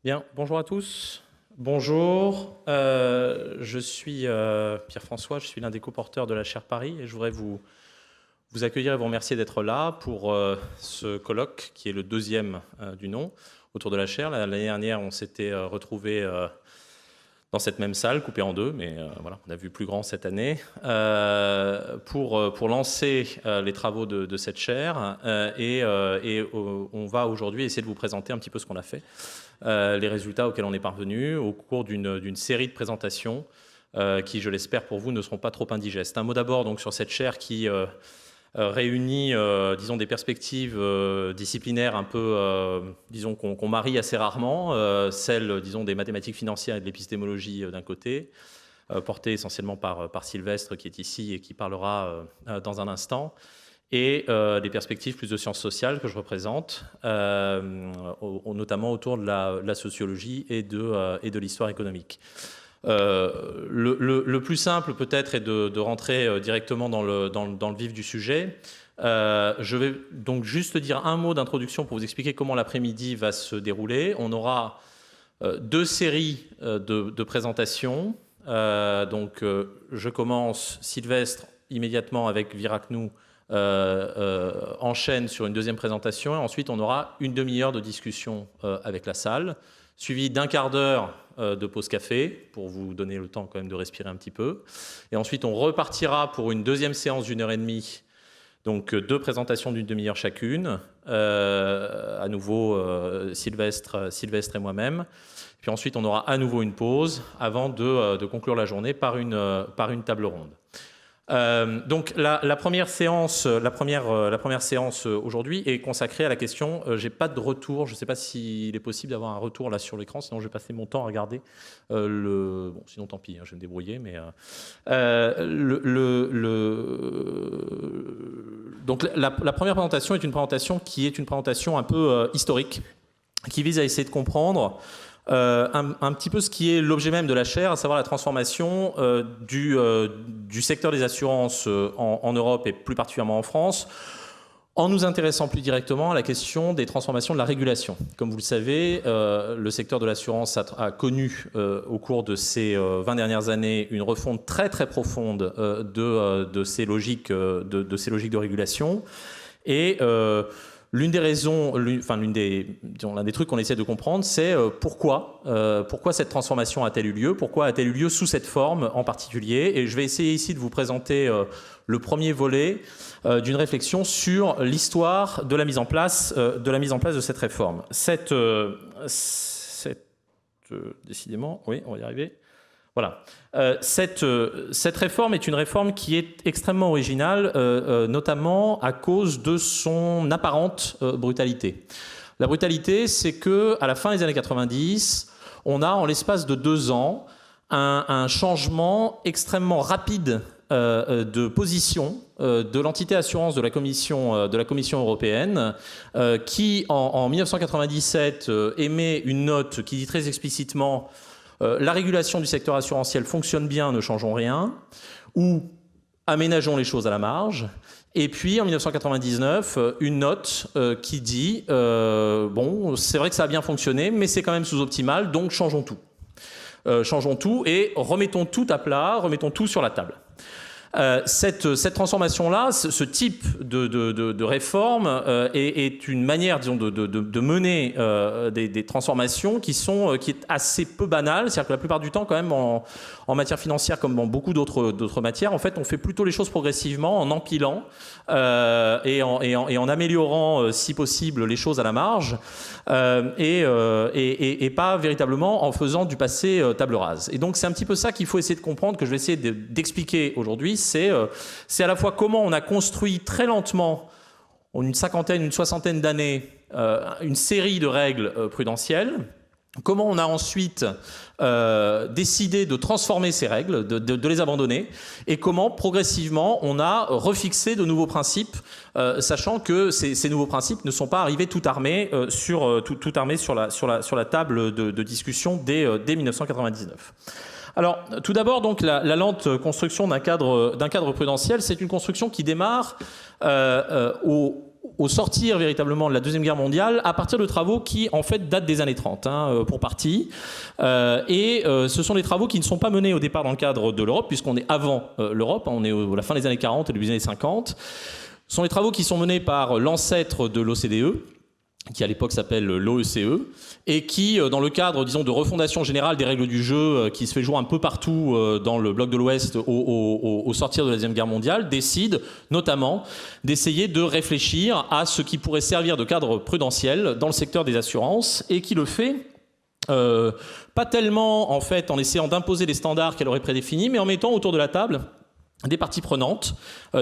Bien, bonjour à tous. Bonjour, je suis Pierre-François, je suis l'un des co-porteurs de la chaire Paris et je voudrais vous accueillir et vous remercier d'être là pour ce colloque qui est le deuxième du nom autour de la chaire. L'année dernière, on s'était retrouvés dans cette même salle, coupée en deux, mais voilà, on a vu plus grand cette année, pour lancer les travaux de cette chaire. On va aujourd'hui essayer de vous présenter un petit peu ce qu'on a fait, les résultats auxquels on est parvenu au cours d'une série de présentations qui, je l'espère pour vous, ne seront pas trop indigestes. Un mot d'abord donc sur cette chaire qui réunit, disons, des perspectives disciplinaires un peu, disons, qu'on marie assez rarement, celles, disons, des mathématiques financières et de l'épistémologie d'un côté, portée essentiellement par Sylvestre qui est ici et qui parlera dans un instant, et des perspectives plus de sciences sociales que je représente, notamment autour de la sociologie et de l'histoire économique. Le plus simple peut-être est de rentrer directement dans le vif du sujet. Je vais donc juste dire un mot d'introduction pour vous expliquer comment l'après-midi va se dérouler. On aura deux séries de présentations. Je commence, Sylvestre, immédiatement avec Viracnou, enchaîne sur une deuxième présentation. Et ensuite, on aura une demi-heure de discussion avec la salle, suivi d'un quart d'heure de pause café, pour vous donner le temps quand même de respirer un petit peu. Et ensuite, on repartira pour une deuxième séance d'une heure et demie, donc deux présentations d'une demi-heure chacune, à nouveau Sylvestre et moi-même. Puis ensuite, on aura à nouveau une pause avant de conclure la journée par une table ronde. Donc la première séance aujourd'hui est consacrée à la question. J'ai pas de retour. Je ne sais pas s'il est possible d'avoir un retour là sur l'écran. Sinon, je vais passer mon temps à regarder Bon, sinon, tant pis. Hein, je vais me débrouiller. Mais donc la première présentation est une présentation qui est une présentation un peu historique, qui vise à essayer de comprendre un petit peu ce qui est l'objet même de la chaire, à savoir la transformation du secteur des assurances en Europe et plus particulièrement en France, en nous intéressant plus directement à la question des transformations de la régulation. Comme vous le savez, le secteur de l'assurance a connu au cours de ces 20 dernières années une refonte très très profonde de ces logiques de régulation. Et l'une des raisons, l'un des trucs qu'on essaie de comprendre, c'est pourquoi cette transformation a-t-elle eu lieu, pourquoi a-t-elle eu lieu sous cette forme en particulier. Et je vais essayer ici de vous présenter le premier volet d'une réflexion sur l'histoire de la mise en place de cette réforme. Décidément, oui, on va y arriver. Voilà. Cette réforme est une réforme qui est extrêmement originale, notamment à cause de son apparente brutalité. La brutalité, c'est que à la fin des années 90, on a en l'espace de 2 ans un changement extrêmement rapide de position de l'entité assurance de la Commission européenne, qui en 1997 émet une note qui dit très explicitement la régulation du secteur assurantiel fonctionne bien, ne changeons rien, ou aménageons les choses à la marge. Et puis en 1999, une note qui dit bon, c'est vrai que ça a bien fonctionné, mais c'est quand même sous-optimal, donc changeons tout. Changeons tout et remettons tout à plat, remettons tout sur la table. Cette transformation-là, ce type de réforme est une manière, disons, de mener des transformations qui est assez peu banale. C'est-à-dire que la plupart du temps, quand même, en matière financière, comme dans beaucoup d'autres matières, en fait, on fait plutôt les choses progressivement, en empilant et en améliorant, si possible, les choses à la marge, et pas véritablement en faisant du passé table rase. Et donc, c'est un petit peu ça qu'il faut essayer de comprendre, que je vais essayer d'expliquer aujourd'hui. C'est à la fois comment on a construit très lentement, en une soixantaine d'années, une série de règles prudentielles, comment on a ensuite décidé de transformer ces règles, de les abandonner, et comment progressivement on a refixé de nouveaux principes, sachant que ces nouveaux principes ne sont pas arrivés tout armés sur la table de discussion dès 1999. Alors, tout d'abord, donc, la lente construction d'un cadre prudentiel, c'est une construction qui démarre au sortir véritablement de la Deuxième Guerre mondiale, à partir de travaux qui, en fait, datent des années 30, pour partie. Ce sont des travaux qui ne sont pas menés au départ dans le cadre de l'Europe, puisqu'on est avant l'Europe, on est à la fin des années 40 et début des années 50. Ce sont des travaux qui sont menés par l'ancêtre de l'OCDE, qui à l'époque s'appelle l'OECE, et qui, dans le cadre, disons, de refondation générale des règles du jeu, qui se fait jour un peu partout dans le bloc de l'Ouest au sortir de la Deuxième Guerre mondiale, décide notamment d'essayer de réfléchir à ce qui pourrait servir de cadre prudentiel dans le secteur des assurances, et qui le fait pas tellement, en fait, en essayant d'imposer des standards qu'elle aurait prédéfinis, mais en mettant autour de la table des parties prenantes,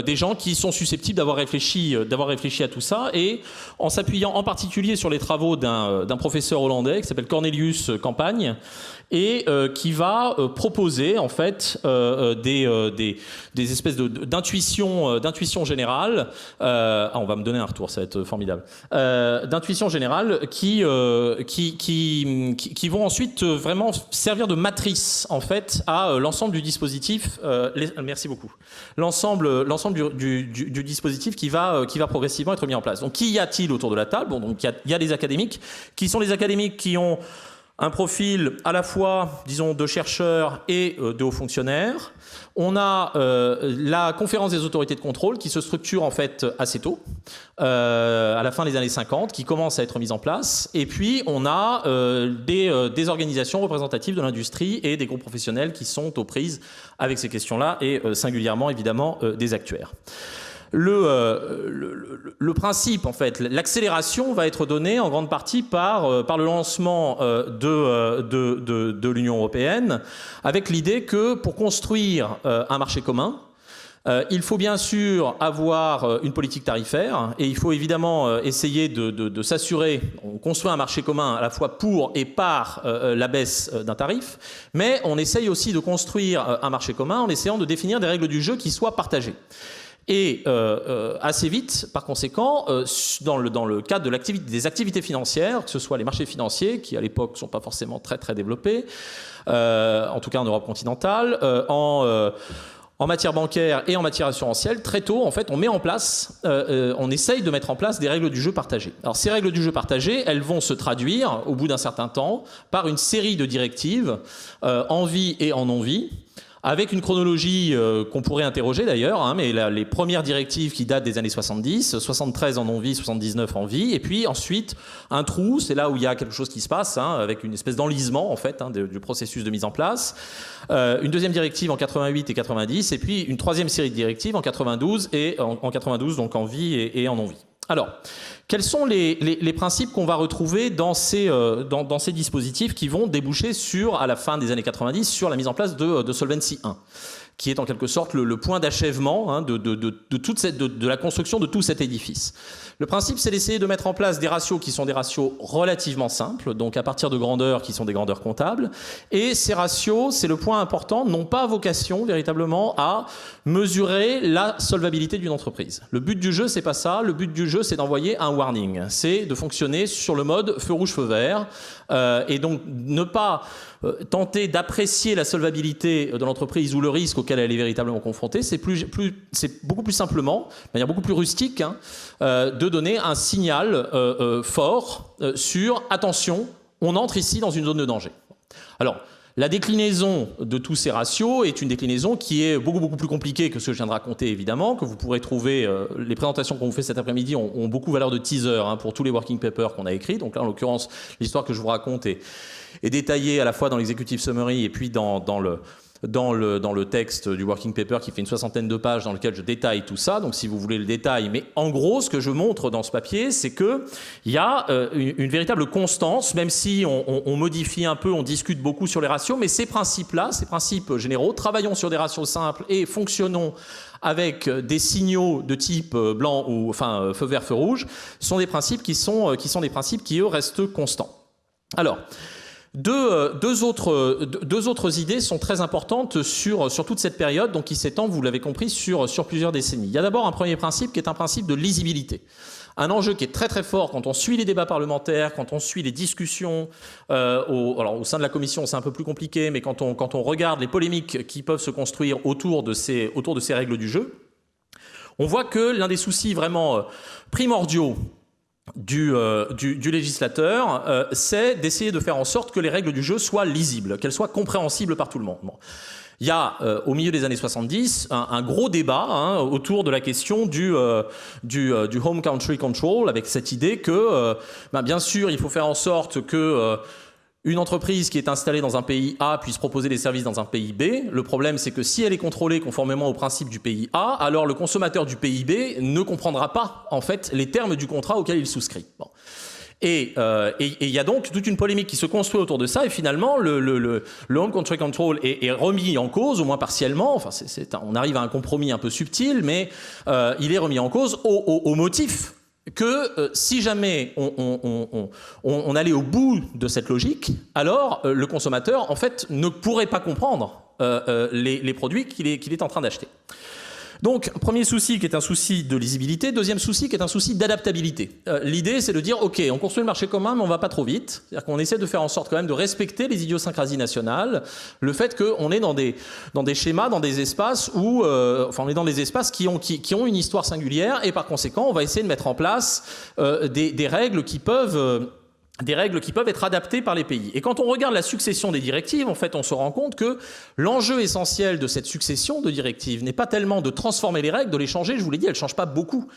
des gens qui sont susceptibles d'avoir réfléchi à tout ça, et en s'appuyant en particulier sur les travaux d'un professeur hollandais qui s'appelle Cornelius Campagne, et qui va proposer en fait des espèces d'intuition générale. On va me donner un retour, ça va être formidable. D'intuition générale qui vont ensuite vraiment servir de matrice en fait à l'ensemble du dispositif. Merci beaucoup. L'ensemble du dispositif qui va progressivement être mis en place. Donc, qui y a-t-il autour de la table? Bon, donc il y a des académiques qui sont les académiques qui ont un profil à la fois, disons, de chercheurs et de hauts fonctionnaires. On a la conférence des autorités de contrôle qui se structure en fait assez tôt, à la fin des années 50, qui commence à être mise en place. Et puis on a des organisations représentatives de l'industrie et des groupes professionnels qui sont aux prises avec ces questions-là, et singulièrement évidemment des actuaires. Le principe, en fait, l'accélération va être donnée en grande partie par le lancement de l'Union européenne, avec l'idée que pour construire un marché commun, il faut bien sûr avoir une politique tarifaire, et il faut évidemment essayer de s'assurer, on construit un marché commun à la fois pour et par la baisse d'un tarif, mais on essaye aussi de construire un marché commun en essayant de définir des règles du jeu qui soient partagées. Et assez vite, par conséquent, dans le cadre des activités financières, que ce soit les marchés financiers, qui à l'époque ne sont pas forcément très très développés, en tout cas en Europe continentale, en matière bancaire et en matière assurantielle, très tôt, en fait, on essaye de mettre en place des règles du jeu partagées. Alors, ces règles du jeu partagées, elles vont se traduire, au bout d'un certain temps, par une série de directives, en vie et en non-vie, avec une chronologie qu'on pourrait interroger d'ailleurs, mais les premières directives qui datent des années 70, 73 en non-vie, 79 en vie, et puis ensuite un trou, c'est là où il y a quelque chose qui se passe, avec une espèce d'enlisement en fait du processus de mise en place, une deuxième directive en 88 et 90, et puis une troisième série de directives en 92, et en 92 donc en vie et en non-vie. Alors, quels sont les principes qu'on va retrouver dans ces dispositifs qui vont déboucher à la fin des années 90, sur la mise en place de Solvency I, qui est en quelque sorte le point d'achèvement de la construction de tout cet édifice. Le principe, c'est d'essayer de mettre en place des ratios qui sont des ratios relativement simples, donc à partir de grandeurs qui sont des grandeurs comptables. Et ces ratios, c'est le point important, n'ont pas vocation véritablement à mesurer la solvabilité d'une entreprise. Le but du jeu, c'est pas ça. Le but du jeu, c'est d'envoyer un warning. C'est de fonctionner sur le mode feu rouge, feu vert. Et donc, ne pas tenter d'apprécier la solvabilité de l'entreprise ou le risque auquel elle est véritablement confrontée. C'est beaucoup plus simplement, de manière beaucoup plus rustique, de donner un signal fort sur « attention, on entre ici dans une zone de danger ». Alors, la déclinaison de tous ces ratios est une déclinaison qui est beaucoup plus compliquée que ce que je viens de raconter, évidemment, que vous pourrez trouver. Les présentations qu'on vous fait cet après-midi ont beaucoup valeur de teaser pour tous les working papers qu'on a écrits. Donc là, en l'occurrence, l'histoire que je vous raconte est détaillée à la fois dans l'executive summary et puis dans le texte du working paper qui fait une 60aine de pages dans lequel je détaille tout ça. Donc si vous voulez le détail, mais en gros ce que je montre dans ce papier, c'est que il y a une véritable constance, même si on modifie un peu, on discute beaucoup sur les ratios, mais ces principes-là, ces principes généraux, travaillons sur des ratios simples et fonctionnons avec des signaux de type blanc ou feu vert, feu rouge, sont des principes qui sont des principes qui eux restent constants. Alors, deux autres idées sont très importantes sur toute cette période, donc qui s'étend, vous l'avez compris, sur plusieurs décennies. Il y a d'abord un premier principe qui est un principe de lisibilité. Un enjeu qui est très très fort quand on suit les débats parlementaires, quand on suit les discussions, au sein de la commission c'est un peu plus compliqué, mais quand on regarde les polémiques qui peuvent se construire autour de ces règles du jeu, on voit que l'un des soucis vraiment primordiaux du législateur, c'est d'essayer de faire en sorte que les règles du jeu soient lisibles, qu'elles soient compréhensibles par tout le monde. Bon. Il y a, au milieu des années 70, un gros débat autour de la question du Home Country Control, avec cette idée que, bien sûr, il faut faire en sorte que une entreprise qui est installée dans un pays A puisse proposer des services dans un pays B. Le problème, c'est que si elle est contrôlée conformément aux principes du pays A, alors le consommateur du pays B ne comprendra pas, en fait, les termes du contrat auquel il souscrit. Bon. Et il y a donc toute une polémique qui se construit autour de ça, et finalement, le Home Country Control est remis en cause, au moins partiellement. Enfin, on arrive à un compromis un peu subtil, mais il est remis en cause au motif que si jamais on allait au bout de cette logique, alors le consommateur, en fait, ne pourrait pas comprendre les produits qu'il est en train d'acheter. Donc, premier souci qui est un souci de lisibilité, deuxième souci qui est un souci d'adaptabilité. L'idée, c'est de dire, OK, on construit le marché commun, mais on ne va pas trop vite. C'est-à-dire qu'on essaie de faire en sorte quand même de respecter les idiosyncrasies nationales, le fait qu'on est dans des schémas, dans des espaces où, on est dans des espaces qui ont une histoire singulière, et par conséquent, on va essayer de mettre en place des règles qui peuvent être adaptées par les pays. Et quand on regarde la succession des directives, en fait, on se rend compte que l'enjeu essentiel de cette succession de directives n'est pas tellement de transformer les règles, de les changer. Je vous l'ai dit, elles ne changent pas beaucoup.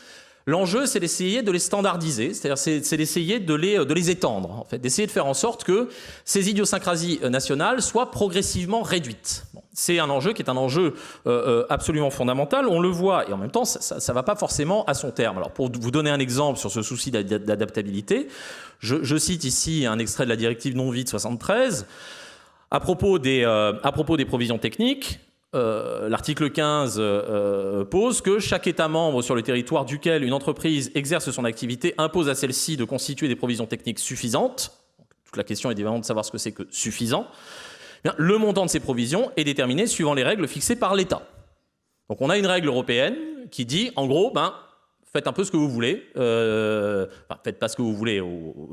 L'enjeu, c'est d'essayer de les standardiser, c'est-à-dire c'est d'essayer de les étendre, en fait, d'essayer de faire en sorte que ces idiosyncrasies nationales soient progressivement réduites. Bon, c'est un enjeu qui est un enjeu absolument fondamental, on le voit, et en même temps, ça ne va pas forcément à son terme. Alors, pour vous donner un exemple sur ce souci d'adaptabilité, je cite ici un extrait de la directive non-vide 73, à propos des provisions techniques. L'article 15 pose que chaque État membre sur le territoire duquel une entreprise exerce son activité impose à celle-ci de constituer des provisions techniques suffisantes. Toute la question est évidemment de savoir ce que c'est que suffisant. Bien, le montant de ces provisions est déterminé suivant les règles fixées par l'État. Donc on a une règle européenne qui dit, en gros, faites un peu ce que vous voulez. Faites pas ce que vous voulez.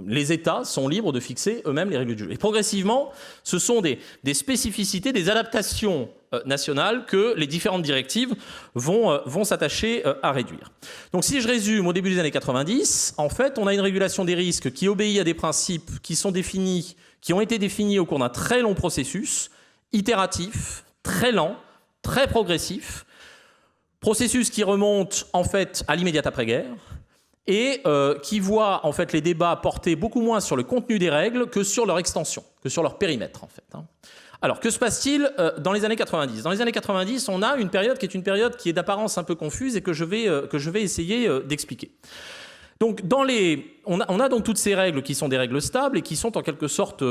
Les États sont libres de fixer eux-mêmes les règles du jeu. Et progressivement, ce sont des spécificités, des adaptations nationales que les différentes directives vont s'attacher à réduire. Donc si je résume, au début des années 90, en fait, on a une régulation des risques qui obéit à des principes qui ont été définis au cours d'un très long processus, itératif, très lent, très progressif, processus qui remonte en fait à l'immédiat après-guerre et qui voit en fait les débats porter beaucoup moins sur le contenu des règles que sur leur extension, que sur leur périmètre en fait. Alors que se passe-t-il dans les années 90 ? Dans les années 90, on a une période qui est d'apparence un peu confuse et que je vais essayer d'expliquer. Donc on a donc toutes ces règles qui sont des règles stables et qui sont en quelque sorte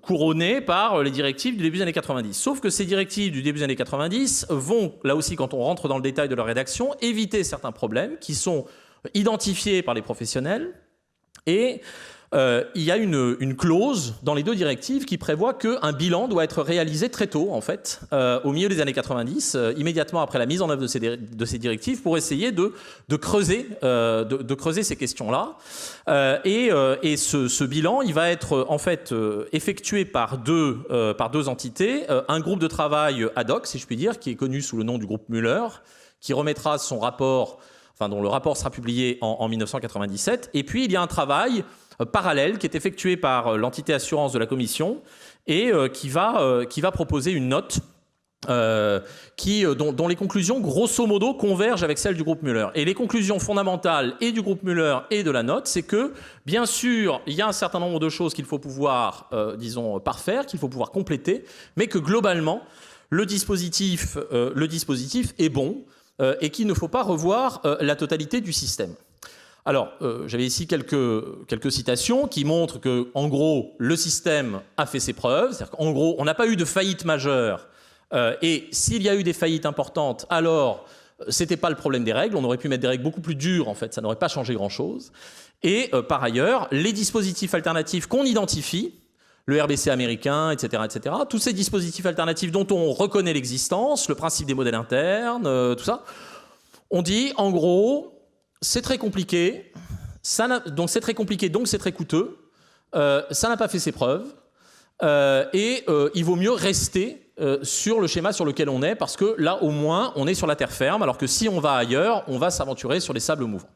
couronnées par les directives du début des années 90. Sauf que ces directives du début des années 90 vont, là aussi quand on rentre dans le détail de leur rédaction, éviter certains problèmes qui sont identifiés par les professionnels et il y a une clause dans les deux directives qui prévoit qu'un bilan doit être réalisé très tôt, en fait, au milieu des années 90, immédiatement après la mise en œuvre de ces directives, pour essayer de creuser ces questions-là. Et ce bilan, il va être en fait effectué par deux entités. Un groupe de travail ad hoc, si je puis dire, qui est connu sous le nom du groupe Muller, qui remettra son rapport, dont le rapport sera publié en 1997. Et puis, il y a un travail parallèle qui est effectué par l'entité assurance de la Commission et qui va proposer une note dont les conclusions, grosso modo, convergent avec celles du groupe Muller. Et les conclusions fondamentales et du groupe Muller et de la note, c'est que, bien sûr, il y a un certain nombre de choses qu'il faut pouvoir, parfaire, qu'il faut pouvoir compléter, mais que globalement, le dispositif est bon et qu'il ne faut pas revoir la totalité du système. Alors, j'avais ici quelques citations qui montrent que, en gros, le système a fait ses preuves. C'est-à-dire qu'en gros, on n'a pas eu de faillite majeure. Et s'il y a eu des faillites importantes, alors, c'était pas le problème des règles. On aurait pu mettre des règles beaucoup plus dures, en fait. Ça n'aurait pas changé grand-chose. Et par ailleurs, les dispositifs alternatifs qu'on identifie, le RBC américain, etc., tous ces dispositifs alternatifs dont on reconnaît l'existence, le principe des modèles internes, tout ça, on dit, en gros, c'est très compliqué, donc c'est très coûteux, ça n'a pas fait ses preuves, et il vaut mieux rester sur le schéma sur lequel on est, parce que là, au moins, on est sur la terre ferme, alors que si on va ailleurs, on va s'aventurer sur les sables mouvants.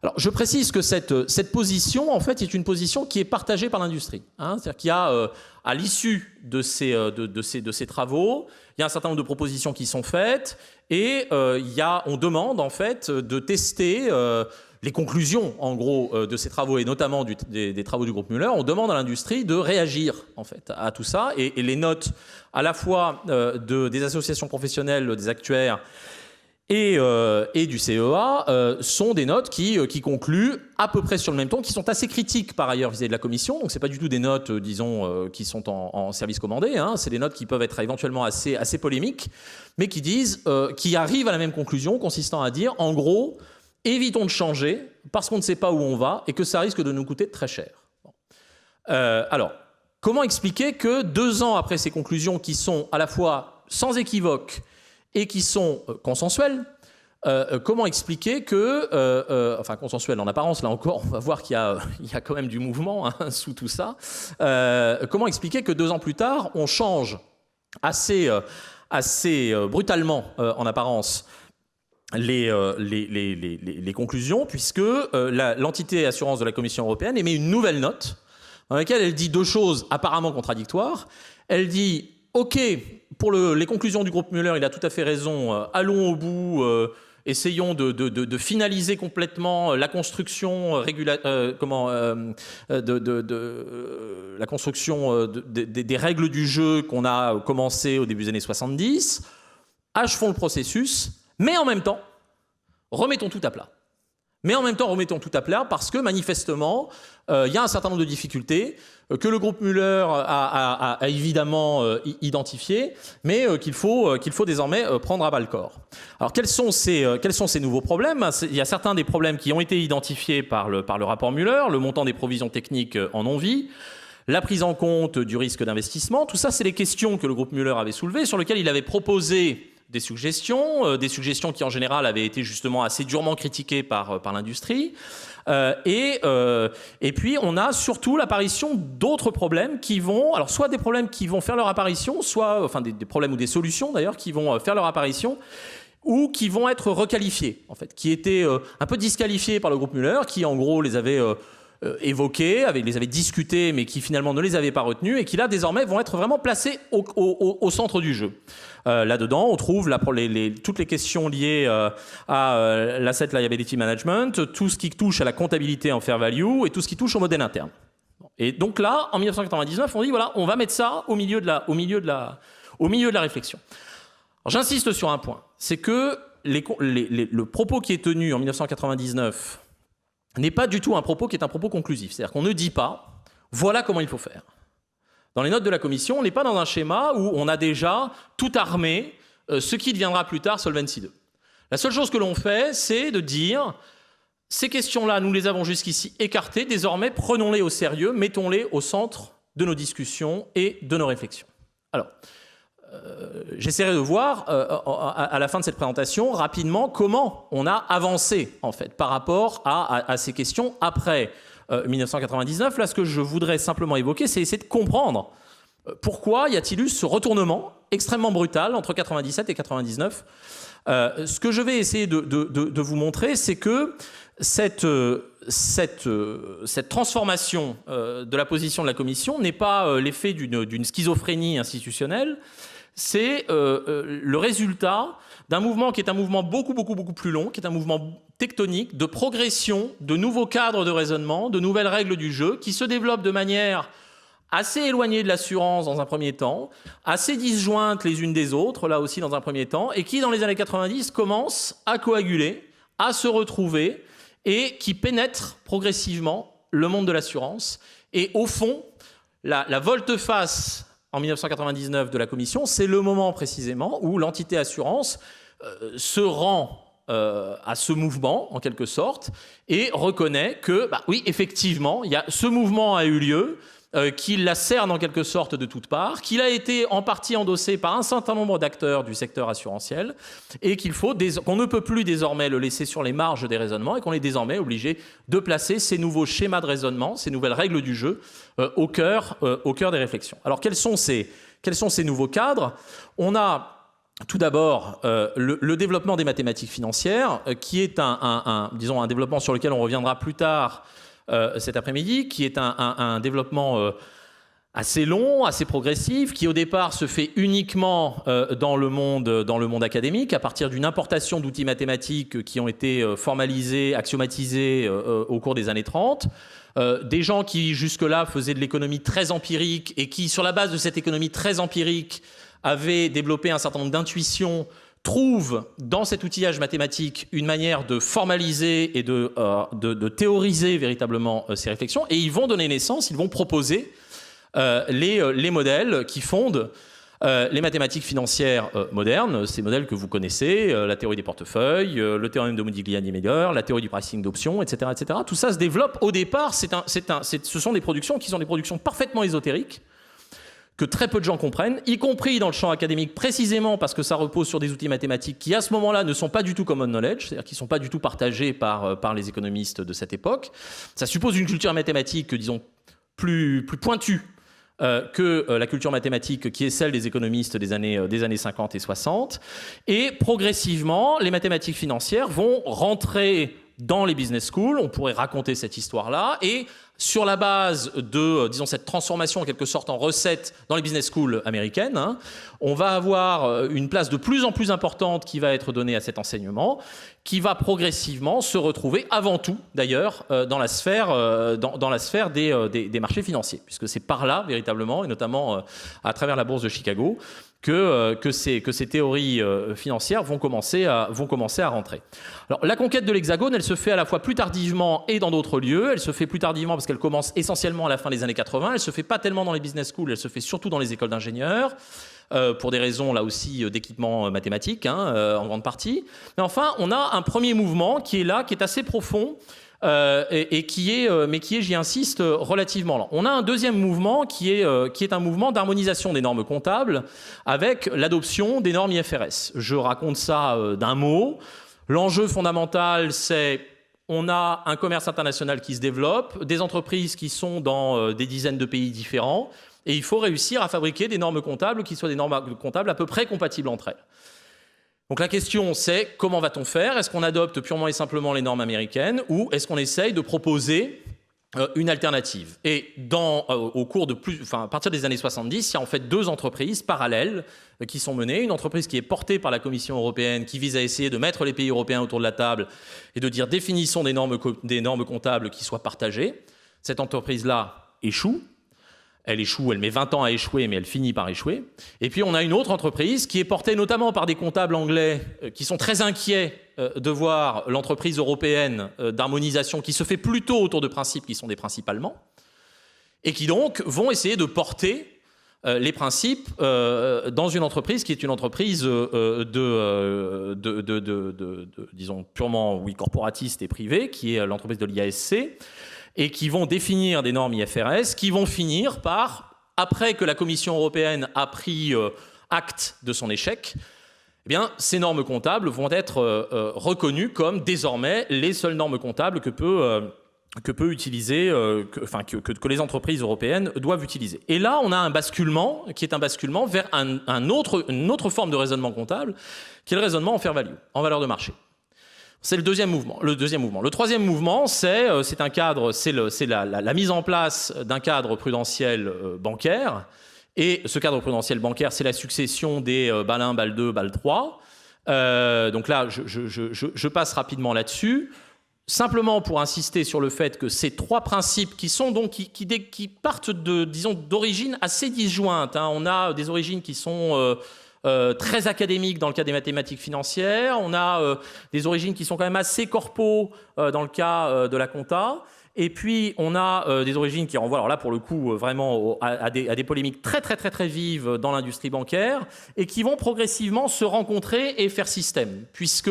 Alors, je précise que cette position, en fait, est une position qui est partagée par l'industrie. C'est-à-dire qu'il y a, à l'issue de ces travaux, il y a un certain nombre de propositions qui sont faites, et on demande, en fait, de tester les conclusions, en gros, de ces travaux, et notamment des travaux du groupe Muller. On demande à l'industrie de réagir, en fait, à tout ça, et les notes, à la fois des associations professionnelles, des actuaires, et du CEA sont des notes qui concluent à peu près sur le même ton, qui sont assez critiques par ailleurs vis-à-vis de la Commission. Donc c'est pas du tout des notes, disons, qui sont en service commandé. C'est des notes qui peuvent être éventuellement assez polémiques, mais qui arrivent à la même conclusion, consistant à dire, en gros, évitons de changer parce qu'on ne sait pas où on va et que ça risque de nous coûter très cher. Alors, comment expliquer que 2 ans après ces conclusions qui sont à la fois sans équivoque et qui sont consensuelles, comment expliquer que, enfin consensuelles en apparence, là encore, on va voir qu'il y a quand même du mouvement sous tout ça, comment expliquer que 2 ans plus tard, on change assez brutalement en apparence les conclusions, puisque l'entité assurance de la Commission européenne émet une nouvelle note dans laquelle elle dit 2 choses apparemment contradictoires. Elle dit OK, pour les conclusions du groupe Muller, il a tout à fait raison, allons au bout, essayons de finaliser complètement la construction, la construction des règles du jeu qu'on a commencé au début des années 70, achevons le processus, mais en même temps, remettons tout à plat. Parce que manifestement, il y a un certain nombre de difficultés que le groupe Muller a évidemment identifiées, mais qu'il faut désormais prendre à bas-le-corps. Alors quels sont ces nouveaux problèmes ? Il y a certains des problèmes qui ont été identifiés par le rapport Muller, le montant des provisions techniques en non-vie, la prise en compte du risque d'investissement. Tout ça, c'est les questions que le groupe Muller avait soulevées, sur lesquelles il avait proposé des suggestions qui en général avaient été justement assez durement critiquées par l'industrie. Et puis on a surtout l'apparition d'autres problèmes qui vont, alors soit des problèmes qui vont faire leur apparition, soit, enfin des problèmes ou des solutions d'ailleurs qui vont faire leur apparition, ou qui vont être requalifiés, en fait, qui étaient un peu disqualifiés par le groupe Muller, qui en gros les avait évoqués, les avait discutés, mais qui finalement ne les avaient pas retenus, et qui là désormais vont être vraiment placés au centre du jeu. Là-dedans, on trouve toutes les questions liées à l'asset liability management, tout ce qui touche à la comptabilité en fair value et tout ce qui touche au modèle interne. Et donc là, en 1999, on dit voilà, on va mettre ça au milieu de la réflexion. Alors, j'insiste sur un point, c'est que le propos qui est tenu en 1999 n'est pas du tout un propos qui est un propos conclusif. C'est-à-dire qu'on ne dit pas voilà comment il faut faire. Dans les notes de la Commission, on n'est pas dans un schéma où on a déjà tout armé ce qui deviendra plus tard Solvency II. La seule chose que l'on fait, c'est de dire ces questions-là, nous les avons jusqu'ici écartées, désormais prenons-les au sérieux, mettons-les au centre de nos discussions et de nos réflexions. Alors, j'essaierai de voir à la fin de cette présentation rapidement comment on a avancé en fait par rapport à ces questions après 1999. Là, ce que je voudrais simplement évoquer, c'est essayer de comprendre pourquoi y a-t-il eu ce retournement extrêmement brutal entre 97 et 99. Ce que je vais essayer de vous montrer, c'est que cette transformation de la position de la Commission n'est pas l'effet d'une schizophrénie institutionnelle. C'est le résultat d'un mouvement qui est un mouvement beaucoup plus long, qui est un mouvement tectonique, de progression, de nouveaux cadres de raisonnement, de nouvelles règles du jeu, qui se développent de manière assez éloignée de l'assurance dans un premier temps, assez disjointes les unes des autres, là aussi dans un premier temps, et qui dans les années 90 commencent à coaguler, à se retrouver, et qui pénètrent progressivement le monde de l'assurance. Et au fond, la volte-face en 1999 de la Commission, c'est le moment précisément où l'entité assurance se rend à ce mouvement, en quelque sorte, et reconnaît que, oui, effectivement, ce mouvement a eu lieu, qu'il la cerne en quelque sorte de toutes parts, qu'il a été en partie endossé par un certain nombre d'acteurs du secteur assurantiel, et qu'on ne peut plus désormais le laisser sur les marges des raisonnements, et qu'on est désormais obligé de placer ces nouveaux schémas de raisonnement, ces nouvelles règles du jeu, au cœur des réflexions. Alors, quels sont ces nouveaux cadres? On a tout d'abord le développement des mathématiques financières, qui est disons, un développement sur lequel on reviendra plus tard cet après-midi, qui est un développement assez long, assez progressif, qui au départ se fait uniquement dans le monde académique, à partir d'une importation d'outils mathématiques qui ont été formalisés, axiomatisés au cours des années 30. Des gens qui jusque-là faisaient de l'économie très empirique et qui, sur la base de cette économie très empirique, avaient développé un certain nombre d'intuitions, trouvent dans cet outillage mathématique une manière de formaliser et de théoriser véritablement ces réflexions, et ils vont donner naissance, ils vont proposer les modèles qui fondent les mathématiques financières modernes, ces modèles que vous connaissez, la théorie des portefeuilles, le théorème de Modigliani-Meyer, la théorie du pricing d'options, etc., etc. Tout ça se développe au départ, ce sont des productions qui sont des productions parfaitement ésotériques, que très peu de gens comprennent, y compris dans le champ académique, précisément parce que ça repose sur des outils mathématiques qui, à ce moment-là, ne sont pas du tout common knowledge, c'est-à-dire qui ne sont pas du tout partagés par les économistes de cette époque. Ça suppose une culture mathématique, disons, plus pointue que la culture mathématique qui est celle des économistes des années 50 et 60. Et progressivement, les mathématiques financières vont rentrer dans les business schools, on pourrait raconter cette histoire-là, et sur la base de, disons, cette transformation en quelque sorte en recette dans les business schools américaines, on va avoir une place de plus en plus importante qui va être donnée à cet enseignement, qui va progressivement se retrouver avant tout, d'ailleurs, dans la sphère des marchés financiers, puisque c'est par là, véritablement, et notamment à travers la bourse de Chicago, que ces théories financières vont commencer à rentrer. Alors, la conquête de l'Hexagone, elle se fait à la fois plus tardivement et dans d'autres lieux. Elle se fait plus tardivement parce qu'elle commence essentiellement à la fin des années 80. Elle se fait pas tellement dans les business schools, elle se fait surtout dans les écoles d'ingénieurs, pour des raisons, là aussi, d'équipement mathématique, en grande partie. Mais enfin, on a un premier mouvement qui est là, qui est assez profond, mais qui est, j'y insiste, relativement lent. On a un deuxième mouvement qui est un mouvement d'harmonisation des normes comptables avec l'adoption des normes IFRS. Je raconte ça d'un mot. L'enjeu fondamental, c'est on a un commerce international qui se développe, des entreprises qui sont dans des dizaines de pays différents, et il faut réussir à fabriquer des normes comptables qui soient des normes comptables à peu près compatibles entre elles. Donc la question, c'est comment va-t-on faire? Est-ce qu'on adopte purement et simplement les normes américaines ou est-ce qu'on essaye de proposer une alternative? Et à partir des années 70, il y a en fait deux entreprises parallèles qui sont menées. Une entreprise qui est portée par la Commission européenne, qui vise à essayer de mettre les pays européens autour de la table et de dire définissons des normes comptables qui soient partagées. Cette entreprise-là échoue. Elle échoue, elle met 20 ans à échouer, mais elle finit par échouer. Et puis on a une autre entreprise qui est portée notamment par des comptables anglais qui sont très inquiets de voir l'entreprise européenne d'harmonisation qui se fait plutôt autour de principes qui sont des principes allemands, et qui donc vont essayer de porter les principes dans une entreprise qui est une entreprise disons, purement corporatiste et privée, qui est l'entreprise de l'IASC, et qui vont définir des normes IFRS qui vont finir par, après que la Commission européenne a pris acte de son échec, eh bien, ces normes comptables vont être reconnues comme désormais les seules normes comptables que les entreprises européennes doivent utiliser. Et là, on a un basculement qui est un basculement vers une autre forme de raisonnement comptable, qui est le raisonnement en fair value, en valeur de marché. C'est le deuxième mouvement. Le troisième mouvement, c'est la mise en place d'un cadre prudentiel bancaire. Et ce cadre prudentiel bancaire, c'est la succession des BAL 1, BAL 2, BAL 3. Donc là, je passe rapidement là-dessus. Simplement pour insister sur le fait que ces trois principes qui partent d'origines assez disjointes. On a des origines qui sont très académiques dans le cas des mathématiques financières. On a des origines qui sont quand même assez corpo dans le cas de la compta. Et puis, on a des origines qui renvoient, alors là, pour le coup, vraiment à des polémiques très, très, très, très vives dans l'industrie bancaire et qui vont progressivement se rencontrer et faire système. Puisque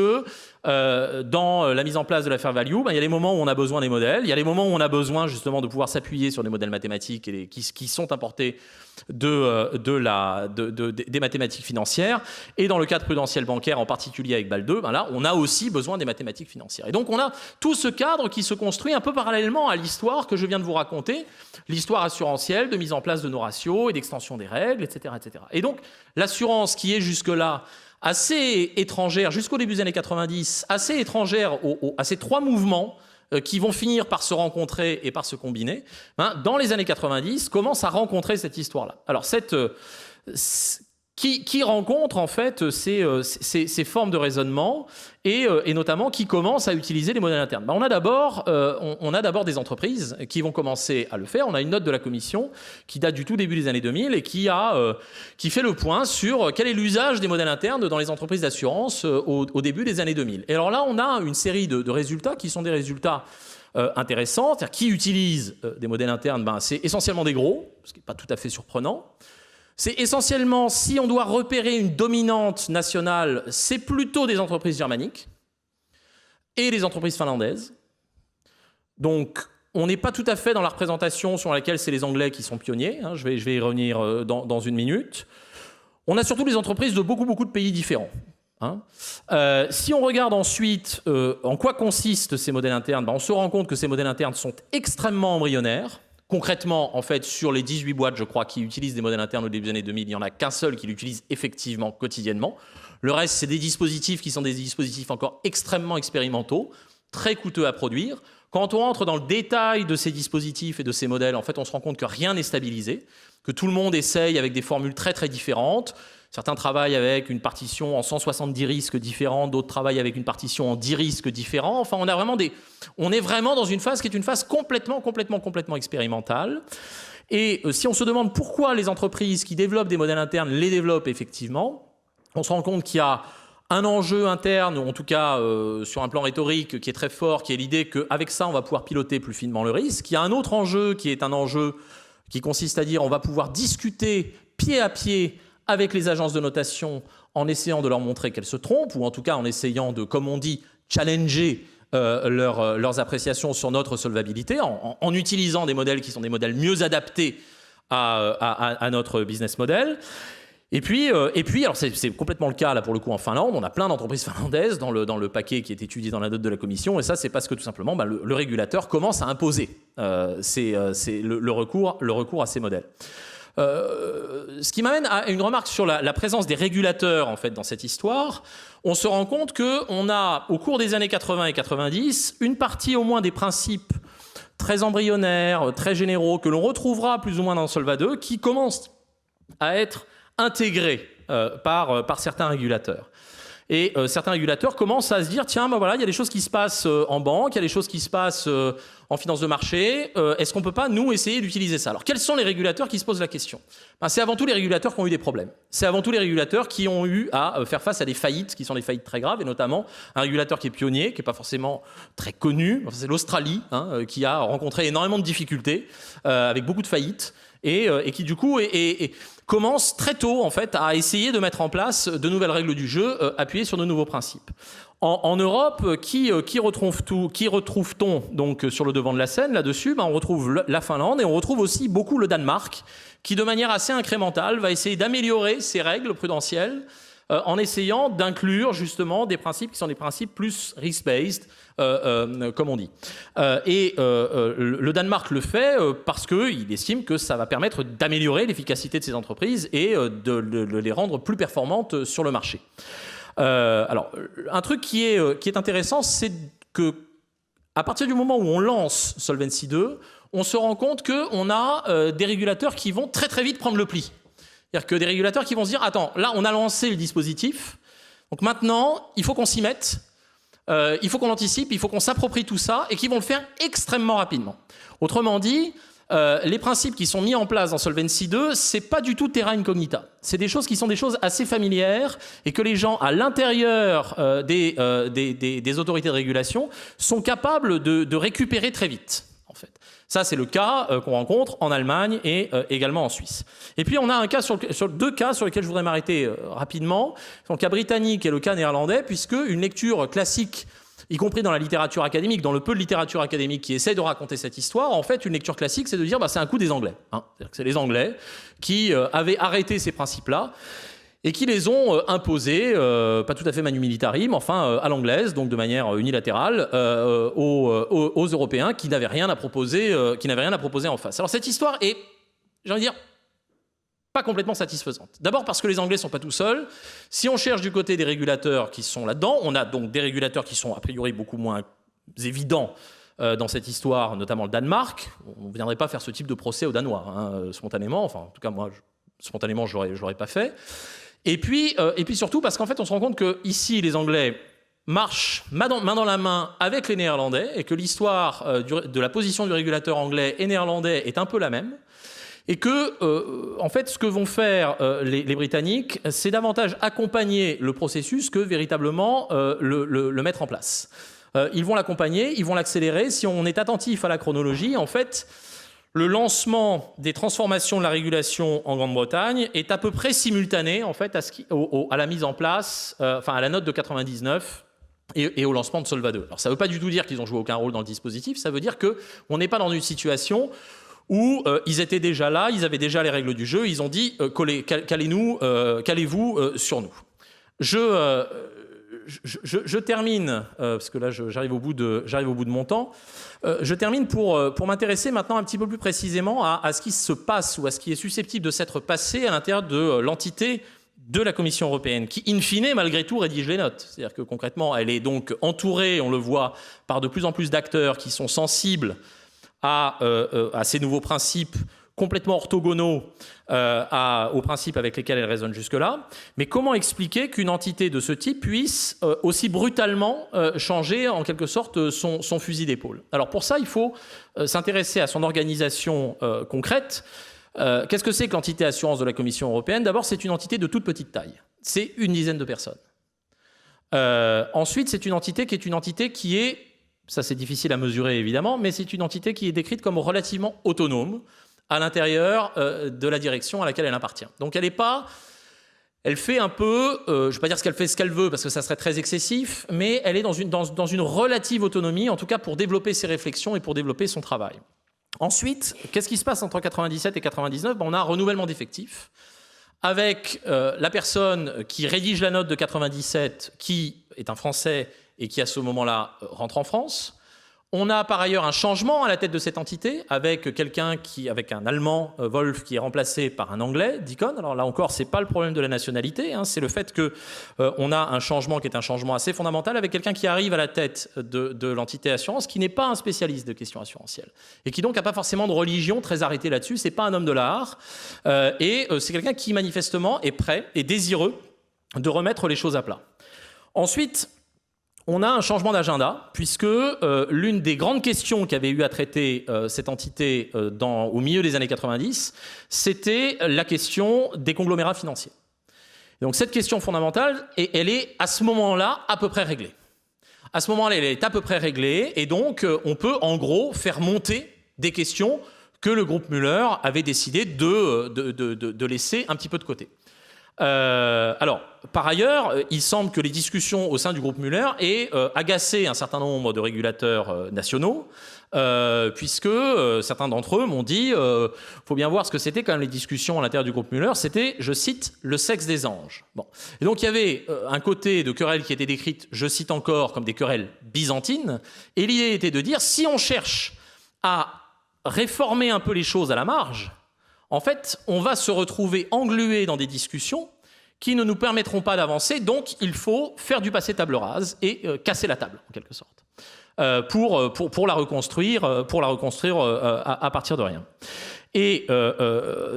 dans la mise en place de la fair value, il y a les moments où on a besoin des modèles, il y a les moments où on a besoin justement de pouvoir s'appuyer sur des modèles mathématiques et qui sont importés des mathématiques financières. Et dans le cadre prudentiel bancaire, en particulier avec BAL 2, là, on a aussi besoin des mathématiques financières. Et donc, on a tout ce cadre qui se construit un peu parallèlement à l'histoire que je viens de vous raconter, l'histoire assurantielle de mise en place de nos ratios et d'extension des règles, etc., etc. Et donc, l'assurance qui est jusque-là assez étrangère, jusqu'au début des années 90, assez étrangère à ces trois mouvements qui vont finir par se rencontrer et par se combiner, dans les années 90, commence à rencontrer cette histoire-là. Alors, qui rencontre en fait ces formes de raisonnement et notamment qui commence à utiliser les modèles internes. On a d'abord des entreprises qui vont commencer à le faire. On a une note de la Commission qui date du tout début des années 2000 et qui fait le point sur quel est l'usage des modèles internes dans les entreprises d'assurance au début des années 2000. Et alors là, on a une série de résultats qui sont des résultats intéressants. C'est-à-dire qui utilisent des modèles internes, c'est essentiellement des gros, ce qui n'est pas tout à fait surprenant. C'est essentiellement, si on doit repérer une dominante nationale, c'est plutôt des entreprises germaniques et des entreprises finlandaises. Donc, on n'est pas tout à fait dans la représentation sur laquelle c'est les Anglais qui sont pionniers. Je vais y revenir dans une minute. On a surtout des entreprises de beaucoup de pays différents. Si on regarde ensuite en quoi consistent ces modèles internes, on se rend compte que ces modèles internes sont extrêmement embryonnaires. Concrètement, en fait, sur les 18 boîtes, je crois, qui utilisent des modèles internes au début des années 2000, il n'y en a qu'un seul qui l'utilise effectivement quotidiennement. Le reste, c'est des dispositifs qui sont des dispositifs encore extrêmement expérimentaux, très coûteux à produire. Quand on entre dans le détail de ces dispositifs et de ces modèles, en fait, on se rend compte que rien n'est stabilisé, que tout le monde essaye avec des formules très très différentes. Certains travaillent avec une partition en 170 risques différents, d'autres travaillent avec une partition en 10 risques différents. Enfin, on est vraiment dans une phase qui est une phase complètement expérimentale. Et si on se demande pourquoi les entreprises qui développent des modèles internes les développent effectivement, on se rend compte qu'il y a un enjeu interne, ou en tout cas sur un plan rhétorique qui est très fort, qui est l'idée qu'avec ça, on va pouvoir piloter plus finement le risque. Il y a un autre enjeu qui est un enjeu qui consiste à dire on va pouvoir discuter pied à pied avec les agences de notation en essayant de leur montrer qu'elles se trompent, ou en tout cas en essayant de, comme on dit, challenger leurs appréciations sur notre solvabilité, en utilisant des modèles qui sont des modèles mieux adaptés à notre business model. Et puis alors c'est complètement le cas là pour le coup en Finlande, on a plein d'entreprises finlandaises dans le paquet qui est étudié dans la note de la Commission, et ça c'est parce que tout simplement le régulateur commence à imposer le recours à ces modèles. Ce qui m'amène à une remarque sur la présence des régulateurs en fait dans cette histoire. On se rend compte qu'on a au cours des années 80 et 90 une partie au moins des principes très embryonnaires, très généraux que l'on retrouvera plus ou moins dans Solva 2 qui commencent à être intégrés par certains régulateurs. Et certains régulateurs commencent à se dire tiens, voilà, il y a des choses qui se passent en banque, il y a des choses qui se passent en finance de marché. Est-ce qu'on ne peut pas, nous, essayer d'utiliser ça? Alors, quels sont les régulateurs qui se posent la question? C'est avant tout les régulateurs qui ont eu des problèmes. C'est avant tout les régulateurs qui ont eu à faire face à des faillites, qui sont des faillites très graves, et notamment un régulateur qui est pionnier, qui n'est pas forcément très connu. C'est l'Australie, qui a rencontré énormément de difficultés, avec beaucoup de faillites, et qui, du coup, commence très tôt en fait à essayer de mettre en place de nouvelles règles du jeu appuyées sur de nouveaux principes. En Europe, qui retrouve-t-on donc sur le devant de la scène là-dessus? On retrouve la Finlande et on retrouve aussi beaucoup le Danemark qui de manière assez incrémentale va essayer d'améliorer ses règles prudentielles en essayant d'inclure justement des principes qui sont des principes plus risk-based, comme on dit. Le Danemark le fait parce qu'il estime que ça va permettre d'améliorer l'efficacité de ces entreprises et de les rendre plus performantes sur le marché. Alors, un truc qui est intéressant, c'est que à partir du moment où on lance Solvency 2, on se rend compte qu'on a des régulateurs qui vont très très vite prendre le pli. C'est-à-dire que des régulateurs qui vont se dire « Attends, là, on a lancé le dispositif, donc maintenant, il faut qu'on s'y mette, il faut qu'on anticipe, il faut qu'on s'approprie tout ça, et qui vont le faire extrêmement rapidement. » Autrement dit, les principes qui sont mis en place dans Solvency 2, c'est pas du tout terra incognita. C'est des choses qui sont des choses assez familières et que les gens à l'intérieur des autorités de régulation sont capables de récupérer très vite. En Ça, c'est le cas qu'on rencontre en Allemagne et également en Suisse. Et puis, on a un cas sur deux cas sur lesquels je voudrais m'arrêter rapidement. Le cas britannique et le cas néerlandais, puisque une lecture classique, y compris dans la littérature académique, dans le peu de littérature académique qui essaie de raconter cette histoire, en fait, une lecture classique, c'est de dire c'est un coup des Anglais. C'est-à-dire que c'est les Anglais qui avaient arrêté ces principes-là et qui les ont imposés, pas tout à fait manu militari, mais enfin à l'anglaise, donc de manière unilatérale, aux Européens qui n'avaient rien à proposer, en face. Alors cette histoire est, j'ai envie de dire, pas complètement satisfaisante. D'abord parce que les Anglais ne sont pas tout seuls. Si on cherche du côté des régulateurs qui sont là-dedans, on a donc des régulateurs qui sont a priori beaucoup moins évidents dans cette histoire, notamment le Danemark. On ne viendrait pas faire ce type de procès aux Danois, spontanément. Enfin, en tout cas, moi, spontanément, je l'aurais pas fait. Et puis surtout parce qu'en fait, on se rend compte que ici, les Anglais marchent main dans la main avec les Néerlandais et que l'histoire de la position du régulateur anglais et néerlandais est un peu la même. Et que, en fait, ce que vont faire les Britanniques, c'est davantage accompagner le processus que véritablement le mettre en place. Ils vont l'accompagner, ils vont l'accélérer. Si on est attentif à la chronologie, en fait, le lancement des transformations de la régulation en Grande-Bretagne est à peu près simultané en fait, à la mise en place, à la note de 99 et au lancement de Solva II. Alors ça ne veut pas du tout dire qu'ils n'ont joué aucun rôle dans le dispositif, ça veut dire qu'on n'est pas dans une situation où ils étaient déjà là, ils avaient déjà les règles du jeu, ils ont dit calez-vous sur nous. Je termine, parce que là j'arrive au bout de mon temps, je termine pour m'intéresser maintenant un petit peu plus précisément à ce qui se passe ou à ce qui est susceptible de s'être passé à l'intérieur de l'entité de la Commission européenne, qui in fine malgré tout rédige les notes. C'est-à-dire que concrètement elle est donc entourée, on le voit, par de plus en plus d'acteurs qui sont sensibles à ces nouveaux principes complètement orthogonaux aux principes avec lesquels elle raisonne jusque-là. Mais comment expliquer qu'une entité de ce type puisse aussi brutalement changer en quelque sorte son fusil d'épaule? Alors pour ça, il faut s'intéresser à son organisation concrète. Qu'est-ce que c'est que l'entité assurance de la Commission européenne? D'abord, c'est une entité de toute petite taille. C'est une dizaine de personnes. Ensuite, c'est une entité qui est, ça c'est difficile à mesurer évidemment, mais c'est une entité qui est décrite comme relativement autonome à l'intérieur de la direction à laquelle elle appartient. Donc elle fait un peu, je ne vais pas dire qu'elle fait ce qu'elle veut parce que ça serait très excessif, mais elle est dans une relative autonomie, en tout cas pour développer ses réflexions et pour développer son travail. Ensuite, qu'est-ce qui se passe entre 97 et 99 ? On a un renouvellement d'effectifs avec la personne qui rédige la note de 97, qui est un Français et qui à ce moment-là rentre en France. On a par ailleurs un changement à la tête de cette entité avec avec un Allemand, Wolf, qui est remplacé par un Anglais, Deacon. Alors là encore, c'est pas le problème de la nationalité, c'est le fait que on a un changement qui est un changement assez fondamental avec quelqu'un qui arrive à la tête de l'entité assurance, qui n'est pas un spécialiste de questions assurantielles et qui donc n'a pas forcément de religion très arrêtée là-dessus. C'est pas un homme de l'art et c'est quelqu'un qui manifestement est prêt et désireux de remettre les choses à plat. Ensuite, on a un changement d'agenda, puisque l'une des grandes questions qu'avait eu à traiter cette entité au milieu des années 90, c'était la question des conglomérats financiers. Et donc cette question fondamentale, elle est à ce moment-là à peu près réglée. À ce moment-là, elle est à peu près réglée, et donc on peut en gros faire monter des questions que le groupe Muller avait décidé de laisser un petit peu de côté. Alors, par ailleurs, il semble que les discussions au sein du groupe Muller aient agacé un certain nombre de régulateurs nationaux, puisque certains d'entre eux m'ont dit faut bien voir ce que c'était quand même les discussions à l'intérieur du groupe Muller, c'était, je cite, le sexe des anges. Bon. Et donc il y avait un côté de querelle qui était décrite, je cite encore, comme des querelles byzantines, et l'idée était de dire si on cherche à réformer un peu les choses à la marge, en fait, on va se retrouver englué dans des discussions qui ne nous permettront pas d'avancer, donc il faut faire du passé table rase et casser la table, en quelque sorte, pour la reconstruire, à partir de rien. Et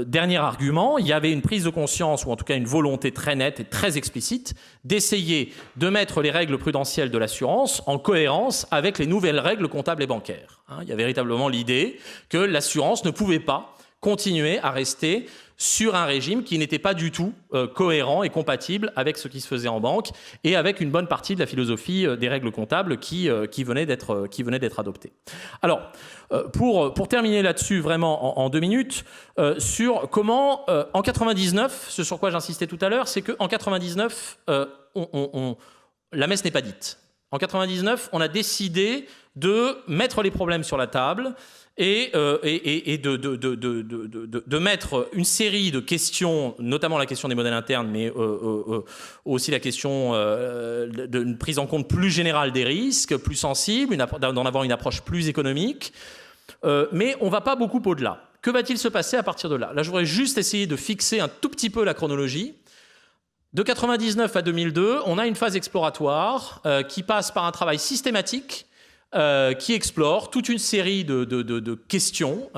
dernier argument, il y avait une prise de conscience, ou en tout cas une volonté très nette et très explicite, d'essayer de mettre les règles prudentielles de l'assurance en cohérence avec les nouvelles règles comptables et bancaires. Il y a véritablement l'idée que l'assurance ne pouvait pas continuer à rester sur un régime qui n'était pas du tout cohérent et compatible avec ce qui se faisait en banque et avec une bonne partie de la philosophie des règles comptables qui venait d'être adoptée. Alors, pour terminer là-dessus vraiment en 2 minutes, sur comment, en 99, ce sur quoi j'insistais tout à l'heure, c'est qu'en 99, la messe n'est pas dite. En 99, on a décidé de mettre les problèmes sur la table et de mettre une série de questions, notamment la question des modèles internes, mais aussi la question d'une prise en compte plus générale des risques, plus sensible, d'en avoir une approche plus économique. Mais on ne va pas beaucoup au-delà. Que va-t-il se passer à partir de là? Là, je voudrais juste essayer de fixer un tout petit peu la chronologie. De 99 à 2002, on a une phase exploratoire qui passe par un travail systématique qui explore toute une série de questions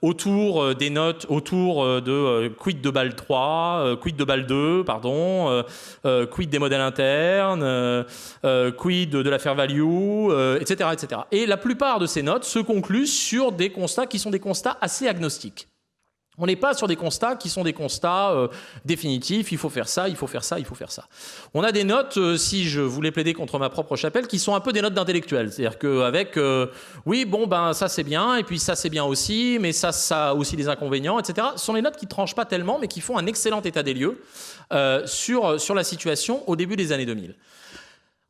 autour des notes, autour de quid de BAL 3, quid de BAL 2, pardon, quid des modèles internes, quid de la fair value, etc., etc. Et la plupart de ces notes se concluent sur des constats qui sont des constats assez agnostiques. On n'est pas sur des constats qui sont des constats définitifs, il faut faire ça, il faut faire ça, il faut faire ça. On a des notes, si je voulais plaider contre ma propre chapelle, qui sont un peu des notes d'intellectuels. C'est-à-dire qu'avec, oui, bon, ben ça c'est bien, et puis ça c'est bien aussi, mais ça a aussi des inconvénients, etc. Ce sont des notes qui ne tranchent pas tellement, mais qui font un excellent état des lieux sur la situation au début des années 2000.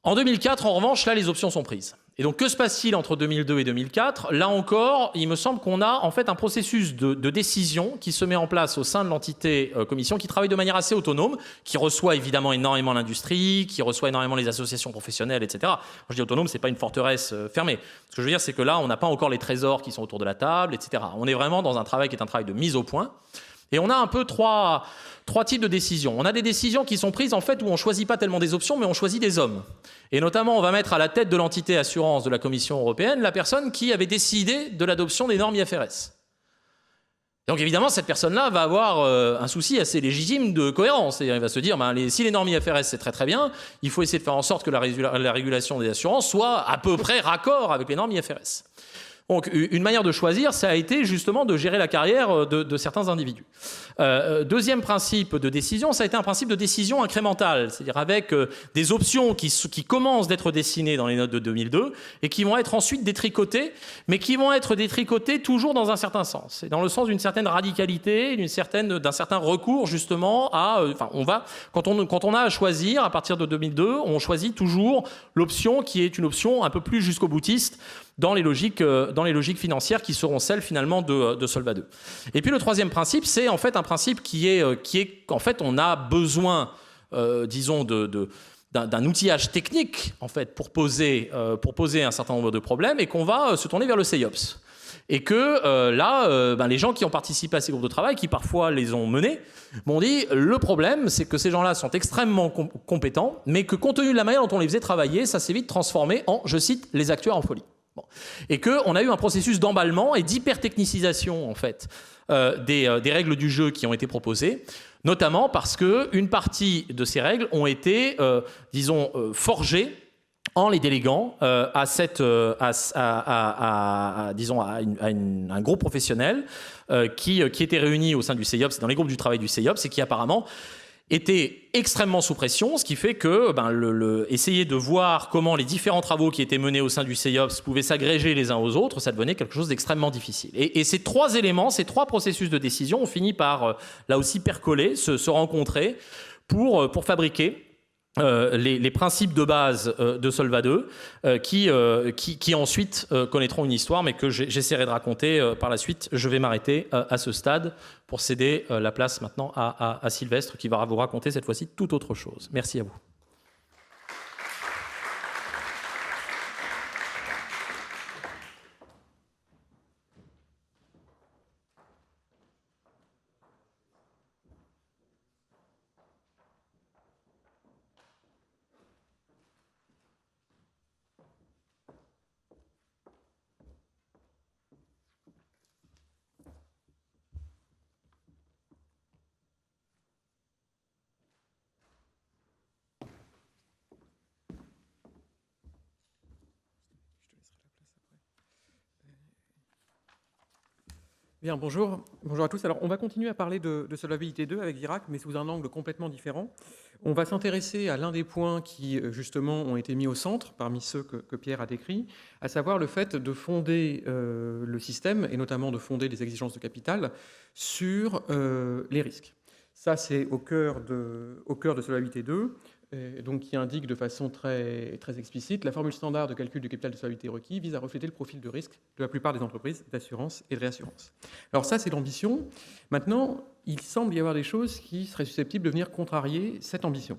En 2004, en revanche, là, les options sont prises. Et donc, que se passe-t-il entre 2002 et 2004? Là encore, il me semble qu'on a en fait un processus de décision qui se met en place au sein de l'entité commission, qui travaille de manière assez autonome, qui reçoit évidemment énormément l'industrie, qui reçoit énormément les associations professionnelles, etc. Quand je dis autonome, c'est pas une forteresse fermée. Ce que je veux dire, c'est que là, on n'a pas encore les trésors qui sont autour de la table, etc. On est vraiment dans un travail qui est un travail de mise au point. Et on a un peu trois types de décisions. On a des décisions qui sont prises en fait où on ne choisit pas tellement des options, mais on choisit des hommes. Et notamment, on va mettre à la tête de l'entité assurance de la Commission européenne la personne qui avait décidé de l'adoption des normes IFRS. Donc évidemment, cette personne-là va avoir un souci assez légitime de cohérence. C'est-à-dire, il va se dire, si les normes IFRS, c'est très très bien, il faut essayer de faire en sorte que la régulation des assurances soit à peu près raccord avec les normes IFRS. Donc, une manière de choisir, ça a été justement de gérer la carrière de certains individus. Deuxième principe de décision, ça a été un principe de décision incrémentale, c'est-à-dire avec des options qui commencent d'être dessinées dans les notes de 2002 et qui vont être ensuite détricotées, mais qui vont être détricotées toujours dans un certain sens, et dans le sens d'une certaine radicalité, d'un certain recours justement à... quand on a à choisir à partir de 2002, on choisit toujours l'option qui est une option un peu plus jusqu'au boutiste, dans les logiques financières qui seront celles finalement de Solva 2. Et puis le troisième principe, c'est en fait un principe qui est qu'en fait on a besoin, disons, d'un outillage technique en fait pour poser un certain nombre de problèmes et qu'on va se tourner vers le CEOPS. Et que les gens qui ont participé à ces groupes de travail, qui parfois les ont menés, m'ont dit le problème, c'est que ces gens-là sont extrêmement compétents, mais que compte tenu de la manière dont on les faisait travailler, ça s'est vite transformé en, je cite, les acteurs en folie. Bon. Et qu'on a eu un processus d'emballement et d'hypertechnicisation en fait des règles du jeu qui ont été proposées, notamment parce qu'une partie de ces règles ont été, forgées en les déléguant à un groupe professionnel qui était réuni au sein du CEOPS, dans les groupes du travail du CEOPS, et qui apparemment était extrêmement sous pression, ce qui fait que essayer de voir comment les différents travaux qui étaient menés au sein du CEOPS pouvaient s'agréger les uns aux autres, ça devenait quelque chose d'extrêmement difficile. Et ces trois éléments, ces trois processus de décision ont fini par, là aussi, percoler, se rencontrer pour fabriquer les principes de base de Solva 2 qui ensuite connaîtront une histoire, mais que j'essaierai de raconter par la suite. Je vais m'arrêter à ce stade pour céder la place maintenant à Sylvestre qui va vous raconter cette fois-ci tout autre chose. Merci à vous. Bien, bonjour. Bonjour à tous. Alors, on va continuer à parler de solvabilité 2 avec Dirac, mais sous un angle complètement différent. On va s'intéresser à l'un des points qui, justement, ont été mis au centre, parmi ceux que Pierre a décrits, à savoir le fait de fonder le système, et notamment de fonder les exigences de capital, sur les risques. Ça, c'est au cœur de solvabilité 2, donc qui indique de façon très, très explicite la formule standard de calcul du capital de solvabilité requis vise à refléter le profil de risque de la plupart des entreprises d'assurance et de réassurance. Alors ça, c'est l'ambition. Maintenant, il semble y avoir des choses qui seraient susceptibles de venir contrarier cette ambition.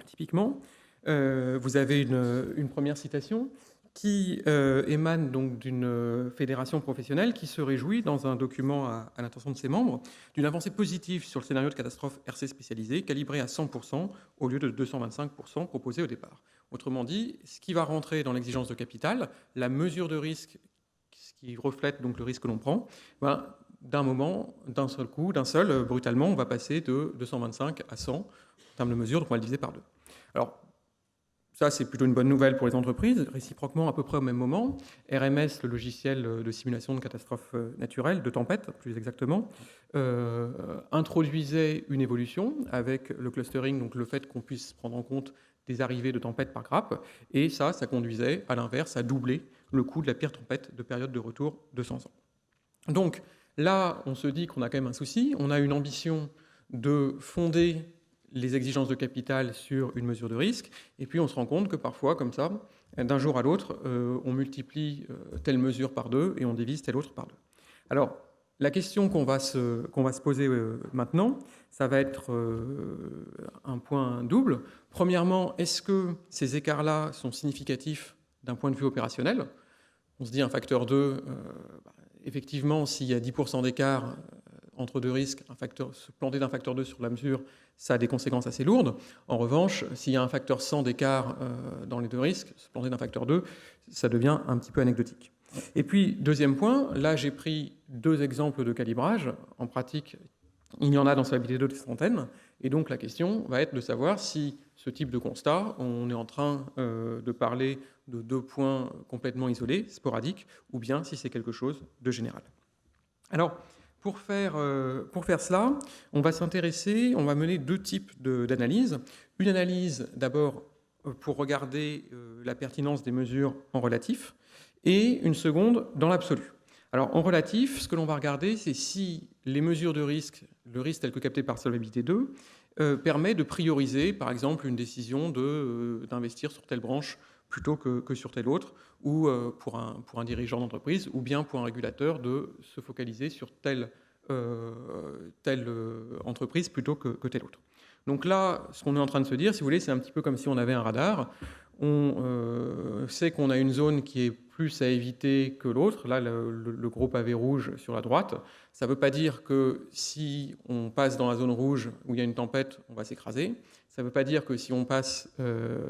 Typiquement, vous avez une première citation qui émane donc d'une fédération professionnelle qui se réjouit dans un document à l'intention de ses membres d'une avancée positive sur le scénario de catastrophe RC spécialisé calibré à 100% au lieu de 225% proposé au départ. Autrement dit, ce qui va rentrer dans l'exigence de capital, la mesure de risque qui reflète donc le risque que l'on prend, d'un moment, d'un seul coup, brutalement, on va passer de 225 à 100 en termes de mesure, donc on va le diviser par 2. Alors, ça, c'est plutôt une bonne nouvelle pour les entreprises. Réciproquement, à peu près au même moment, RMS, le logiciel de simulation de catastrophes naturelles, de tempêtes plus exactement, introduisait une évolution avec le clustering, donc le fait qu'on puisse prendre en compte des arrivées de tempêtes par grappe, et ça conduisait à l'inverse à doubler le coût de la pire tempête de période de retour de 100 ans. Donc là, on se dit qu'on a quand même un souci, on a une ambition de fonder les exigences de capital sur une mesure de risque, et puis on se rend compte que parfois, comme ça, d'un jour à l'autre, on multiplie telle mesure par 2 et on divise telle autre par 2. Alors, la question qu'on va se poser maintenant, ça va être un point double. Premièrement, est-ce que ces écarts-là sont significatifs d'un point de vue opérationnel? On se dit un facteur 2, effectivement, s'il y a 10% d'écart entre deux risques, se planter d'un facteur 2 sur la mesure, ça a des conséquences assez lourdes. En revanche, s'il y a un facteur 100 d'écart dans les deux risques, se planter d'un facteur 2, ça devient un petit peu anecdotique. Et puis, deuxième point, là j'ai pris 2 exemples de calibrage. En pratique, il y en a dans solvabilité 2 des centaines. Et donc la question va être de savoir si ce type de constat, on est en train de parler de 2 points complètement isolés, sporadiques, ou bien si c'est quelque chose de général. Alors, pour faire cela, on va mener 2 types d'analyses. Une analyse d'abord pour regarder la pertinence des mesures en relatif, et une seconde dans l'absolu. Alors en relatif, ce que l'on va regarder, c'est si les mesures de risque, le risque tel que capté par solvabilité 2, permet de prioriser, par exemple, une décision d'investir sur telle branche plutôt que sur telle autre, ou pour un dirigeant d'entreprise, ou bien pour un régulateur de se focaliser sur telle entreprise plutôt que telle autre. Donc là, ce qu'on est en train de se dire, si vous voulez, c'est un petit peu comme si on avait un radar. On sait qu'on a une zone qui est plus à éviter que l'autre. Là, le gros pavé rouge sur la droite. Ça ne veut pas dire que si on passe dans la zone rouge où il y a une tempête, on va s'écraser. Ça ne veut pas dire que si on passe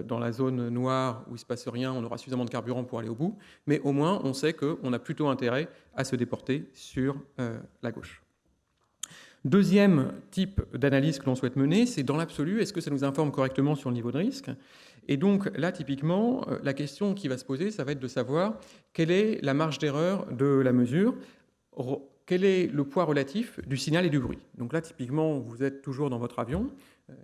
dans la zone noire où il ne se passe rien, on aura suffisamment de carburant pour aller au bout. Mais au moins, on sait qu'on a plutôt intérêt à se déporter sur la gauche. Deuxième type d'analyse que l'on souhaite mener, c'est dans l'absolu, est-ce que ça nous informe correctement sur le niveau de risque? Et donc là, typiquement, la question qui va se poser, ça va être de savoir quelle est la marge d'erreur de la mesure, quel est le poids relatif du signal et du bruit. Donc là, typiquement, vous êtes toujours dans votre avion.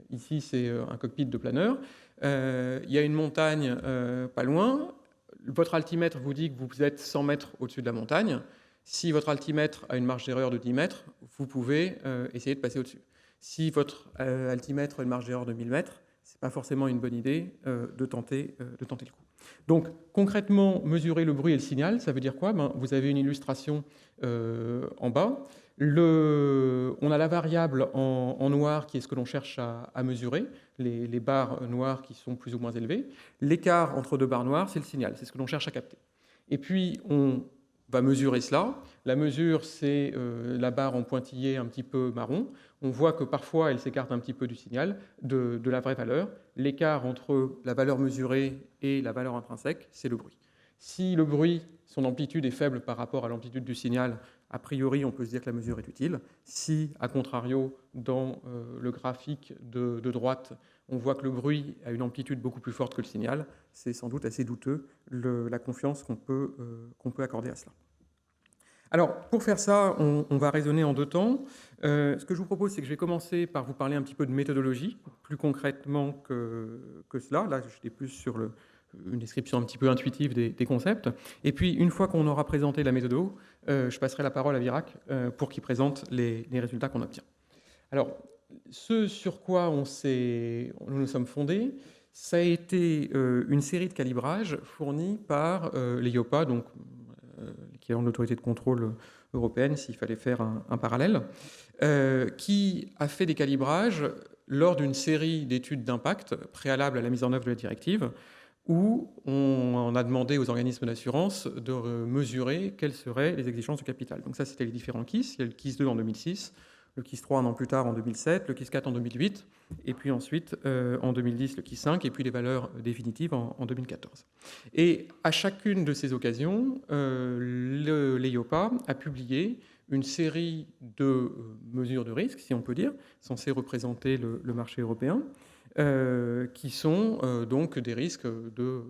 Ici, c'est un cockpit de planeur. Il y a une montagne pas loin. Votre altimètre vous dit que vous êtes 100 mètres au-dessus de la montagne. Si votre altimètre a une marge d'erreur de 10 mètres, vous pouvez essayer de passer au-dessus. Si votre altimètre a une marge d'erreur de 1000 mètres, ce n'est pas forcément une bonne idée de tenter le coup. Donc concrètement, mesurer le bruit et le signal, ça veut dire quoi? Vous avez une illustration en bas. On a la variable en noir qui est ce que l'on cherche à mesurer, les barres noires qui sont plus ou moins élevées. L'écart entre 2 barres noires, c'est le signal, c'est ce que l'on cherche à capter. Et puis on va mesurer cela. La mesure, c'est la barre en pointillé un petit peu marron. On voit que parfois, elle s'écarte un petit peu du signal, de la vraie valeur. L'écart entre la valeur mesurée et la valeur intrinsèque, c'est le bruit. Si le bruit, son amplitude est faible par rapport à l'amplitude du signal, a priori, on peut se dire que la mesure est utile. Si, à contrario, dans le graphique de droite, on voit que le bruit a une amplitude beaucoup plus forte que le signal, c'est sans doute assez douteux la confiance qu'on peut accorder à cela. Alors, pour faire ça, on va raisonner en 2 temps. Ce que je vous propose, c'est que je vais commencer par vous parler un petit peu de méthodologie, plus concrètement que cela. Là, j'étais plus sur une description un petit peu intuitive des concepts. Et puis, une fois qu'on aura présenté la méthode, je passerai la parole à Virac pour qu'il présente les résultats qu'on obtient. Alors, ce sur quoi nous nous sommes fondés, ça a été une série de calibrages fournis par l'EIOPA, donc l'équivalent de l'autorité de contrôle européenne, s'il fallait faire un parallèle, qui a fait des calibrages lors d'une série d'études d'impact préalables à la mise en œuvre de la directive, où on a demandé aux organismes d'assurance de mesurer quelles seraient les exigences de capital. Donc ça, c'était les différents KISS. Il y a le KISS 2 en 2006, le KISS 3 un an plus tard en 2007, le KISS 4 en 2008, et puis ensuite en 2010 le KISS 5, et puis les valeurs définitives en 2014. Et à chacune de ces occasions, l'EIOPA a publié une série de mesures de risque, si on peut dire, censées représenter le marché européen, qui sont donc des risques de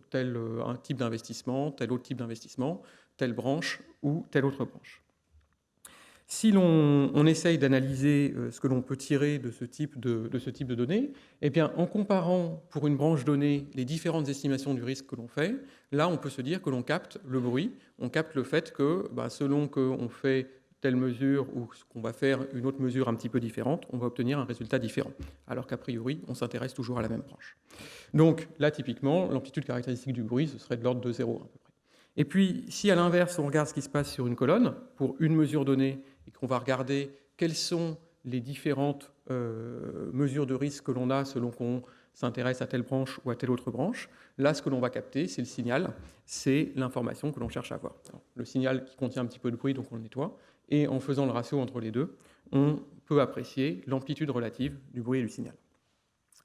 tel un type d'investissement, tel autre type d'investissement, telle branche ou telle autre branche. Si on essaye d'analyser ce que l'on peut tirer de ce type de données, eh bien, en comparant pour une branche donnée les différentes estimations du risque que l'on fait, là, on peut se dire que l'on capte le bruit, on capte le fait que selon qu'on fait telle mesure ou qu'on va faire une autre mesure un petit peu différente, on va obtenir un résultat différent, alors qu'a priori, on s'intéresse toujours à la même branche. Donc là, typiquement, l'amplitude caractéristique du bruit, ce serait de l'ordre de 0 à peu près. Et puis, si à l'inverse, on regarde ce qui se passe sur une colonne, pour une mesure donnée, et qu'on va regarder quelles sont les différentes mesures de risque que l'on a selon qu'on s'intéresse à telle branche ou à telle autre branche, là, ce que l'on va capter, c'est le signal, c'est l'information que l'on cherche à avoir. Alors, le signal qui contient un petit peu de bruit, donc on le nettoie, et en faisant le ratio entre les deux, on peut apprécier l'amplitude relative du bruit et du signal.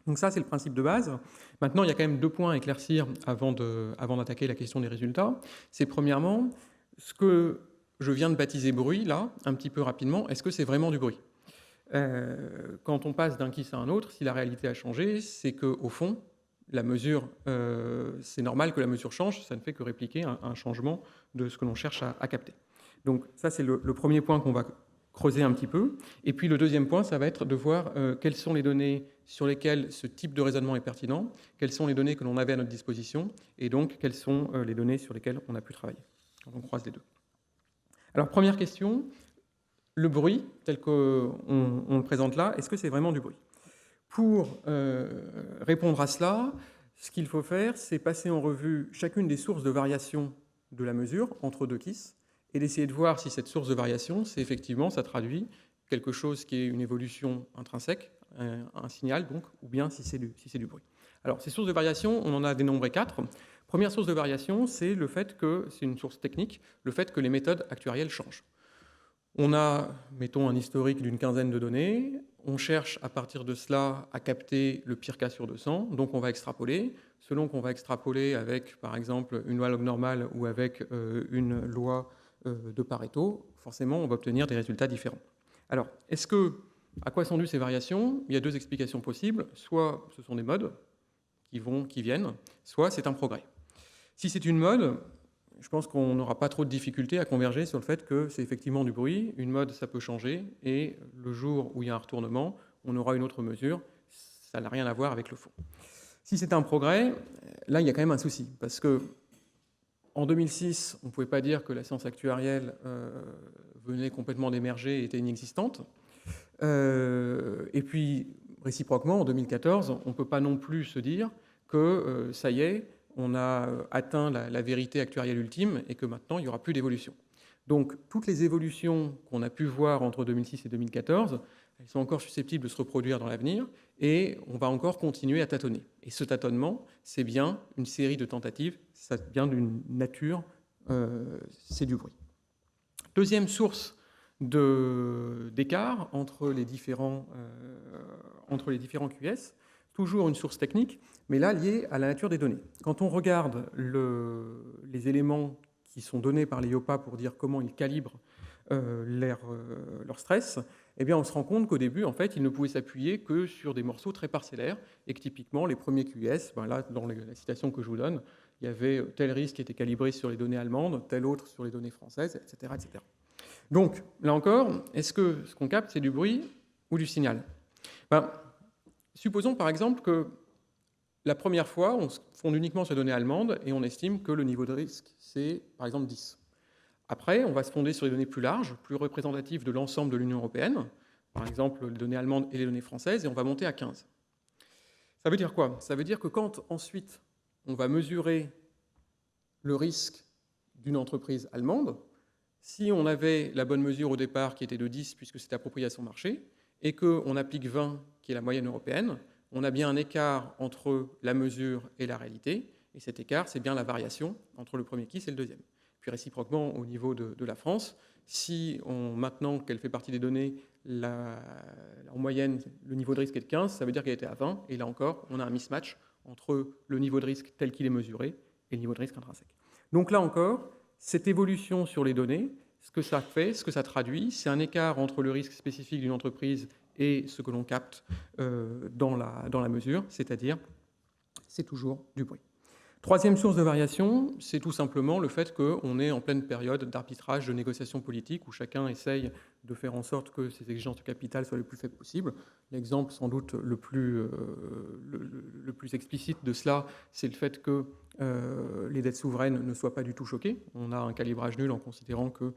Donc ça, c'est le principe de base. Maintenant, il y a quand même 2 points à éclaircir avant d'attaquer la question des résultats. C'est premièrement, ce que je viens de baptiser bruit, là, un petit peu rapidement, est-ce que c'est vraiment du bruit ? Quand on passe d'un KISS à un autre, si la réalité a changé, c'est qu'au fond, la mesure, c'est normal que la mesure change, ça ne fait que répliquer un changement de ce que l'on cherche à capter. Donc ça, c'est le premier point qu'on va creuser un petit peu. Et puis le deuxième point, ça va être de voir quelles sont les données sur lesquelles ce type de raisonnement est pertinent, quelles sont les données que l'on avait à notre disposition, et donc quelles sont les données sur lesquelles on a pu travailler. Donc on croise les deux. Alors première question, le bruit, tel qu'on le présente là, est-ce que c'est vraiment du bruit ? Pour répondre à cela, ce qu'il faut faire, c'est passer en revue chacune des sources de variation de la mesure entre 2 KISS, et d'essayer de voir si cette source de variation, c'est effectivement, ça traduit quelque chose qui est une évolution intrinsèque, un signal donc, ou bien si c'est du bruit. Alors, ces sources de variation, on en a dénombré 4. Première source de variation, c'est le fait que, c'est une source technique, le fait que les méthodes actuarielles changent. On a, mettons, un historique d'une quinzaine de données, on cherche à partir de cela à capter le pire cas sur 200, donc on va extrapoler. Selon qu'on va extrapoler avec, par exemple, une loi log normale ou avec une loi de Pareto, forcément, on va obtenir des résultats différents. Alors, à quoi sont dues ces variations ? Il y a 2 explications possibles. Soit ce sont des modes qui viennent, soit c'est un progrès. Si c'est une mode, je pense qu'on n'aura pas trop de difficultés à converger sur le fait que c'est effectivement du bruit. Une mode, ça peut changer, et le jour où il y a un retournement, on aura une autre mesure. Ça n'a rien à voir avec le fond. Si c'est un progrès, là, il y a quand même un souci, parce que en 2006, on ne pouvait pas dire que la science actuarielle venait complètement d'émerger et était inexistante. Et puis, réciproquement, en 2014, on ne peut pas non plus se dire que ça y est, on a atteint la vérité actuarielle ultime et que maintenant, il n'y aura plus d'évolution. Donc, toutes les évolutions qu'on a pu voir entre 2006 et 2014, elles sont encore susceptibles de se reproduire dans l'avenir et on va encore continuer à tâtonner. Et ce tâtonnement, c'est bien une série de tentatives, ça vient d'une nature, c'est du bruit. Deuxième source d'écart entre les différents QS, toujours une source technique, mais là liée à la nature des données. Quand on regarde les éléments qui sont donnés par l'EIOPA pour dire comment ils calibrent leur stress, eh bien on se rend compte qu'au début, en fait, ils ne pouvaient s'appuyer que sur des morceaux très parcellaires et que typiquement, les premiers QS, là, dans la citation que je vous donne, il y avait tel risque qui était calibré sur les données allemandes, tel autre sur les données françaises, etc. etc. Donc, là encore, est-ce que ce qu'on capte, c'est du bruit ou du signal? Supposons par exemple que la première fois, on se fonde uniquement sur les données allemandes et on estime que le niveau de risque, c'est par exemple 10. Après, on va se fonder sur les données plus larges, plus représentatives de l'ensemble de l'Union européenne, par exemple les données allemandes et les données françaises, et on va monter à 15. Ça veut dire quoi? Ça veut dire que quand ensuite on va mesurer le risque d'une entreprise allemande, si on avait la bonne mesure au départ qui était de 10 puisque c'était approprié à son marché, et qu'on applique 20 qui est la moyenne européenne, on a bien un écart entre la mesure et la réalité, et cet écart, c'est bien la variation entre le premier KISS et le deuxième. Puis réciproquement, au niveau de la France, si maintenant qu'elle fait partie des données, en moyenne, le niveau de risque est de 15, ça veut dire qu'elle était à 20, et là encore, on a un mismatch entre le niveau de risque tel qu'il est mesuré et le niveau de risque intrinsèque. Donc là encore, cette évolution sur les données, ce que ça fait, ce que ça traduit, c'est un écart entre le risque spécifique d'une entreprise et ce que l'on capte dans la mesure, c'est-à-dire c'est toujours du bruit. Troisième source de variation, c'est tout simplement le fait qu'on est en pleine période d'arbitrage, de négociation politique, où chacun essaye de faire en sorte que ses exigences de capital soient les plus faibles possibles. L'exemple sans doute le plus explicite de cela, c'est le fait que les dettes souveraines ne soient pas du tout choquées. On a un calibrage nul en considérant que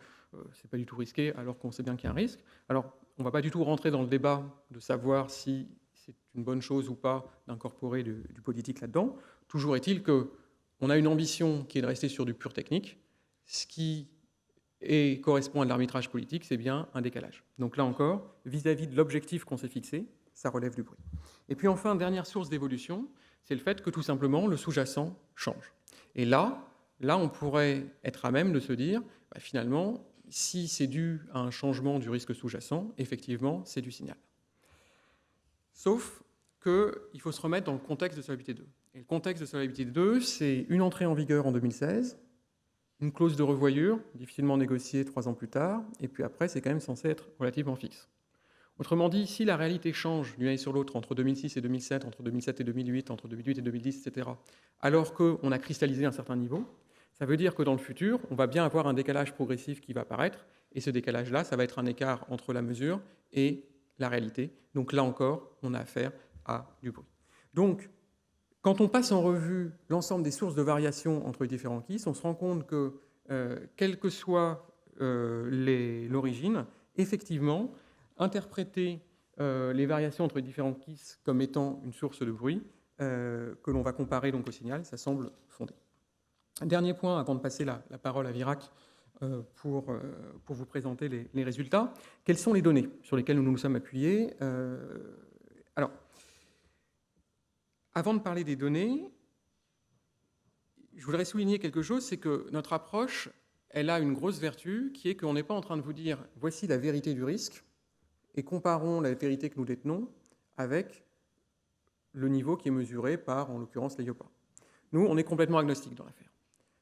c'est pas du tout risqué, alors qu'on sait bien qu'il y a un risque. Alors, on ne va pas du tout rentrer dans le débat de savoir si c'est une bonne chose ou pas d'incorporer du politique là-dedans. Toujours est-il qu'on a une ambition qui est de rester sur du pur technique. Ce qui correspond à de l'arbitrage politique, c'est bien un décalage. Donc là encore, vis-à-vis de l'objectif qu'on s'est fixé, ça relève du bruit. Et puis enfin, dernière source d'évolution, c'est le fait que tout simplement le sous-jacent change. Et là, on pourrait être à même de se dire, finalement, si c'est dû à un changement du risque sous-jacent, effectivement, c'est du signal. Sauf qu'il faut se remettre dans le contexte de solvabilité 2. Et le contexte de solvabilité 2, c'est une entrée en vigueur en 2016, une clause de revoyure, difficilement négociée 3 ans plus tard, et puis après, c'est quand même censé être relativement fixe. Autrement dit, si la réalité change d'une année sur l'autre, entre 2006 et 2007, entre 2007 et 2008, entre 2008 et 2010, etc., alors qu'on a cristallisé un certain niveau, ça veut dire que dans le futur, on va bien avoir un décalage progressif qui va apparaître, et ce décalage-là, ça va être un écart entre la mesure et la réalité. Donc là encore, on a affaire à du bruit. Donc, quand on passe en revue l'ensemble des sources de variation entre les différents KISS, on se rend compte que, quelle que soit l'origine, effectivement, interpréter les variations entre les différents KISS comme étant une source de bruit, que l'on va comparer donc au signal, ça semble fondé. Dernier point, avant de passer la parole à Virac pour vous présenter les résultats. Quelles sont les données sur lesquelles nous nous sommes appuyés? Alors, avant de parler des données, je voudrais souligner quelque chose, c'est que notre approche, elle a une grosse vertu, qui est qu'on n'est pas en train de vous dire « voici la vérité du risque » et comparons la vérité que nous détenons avec le niveau qui est mesuré par, en l'occurrence, l'EIOPA. Nous, on est complètement agnostique dans l'affaire.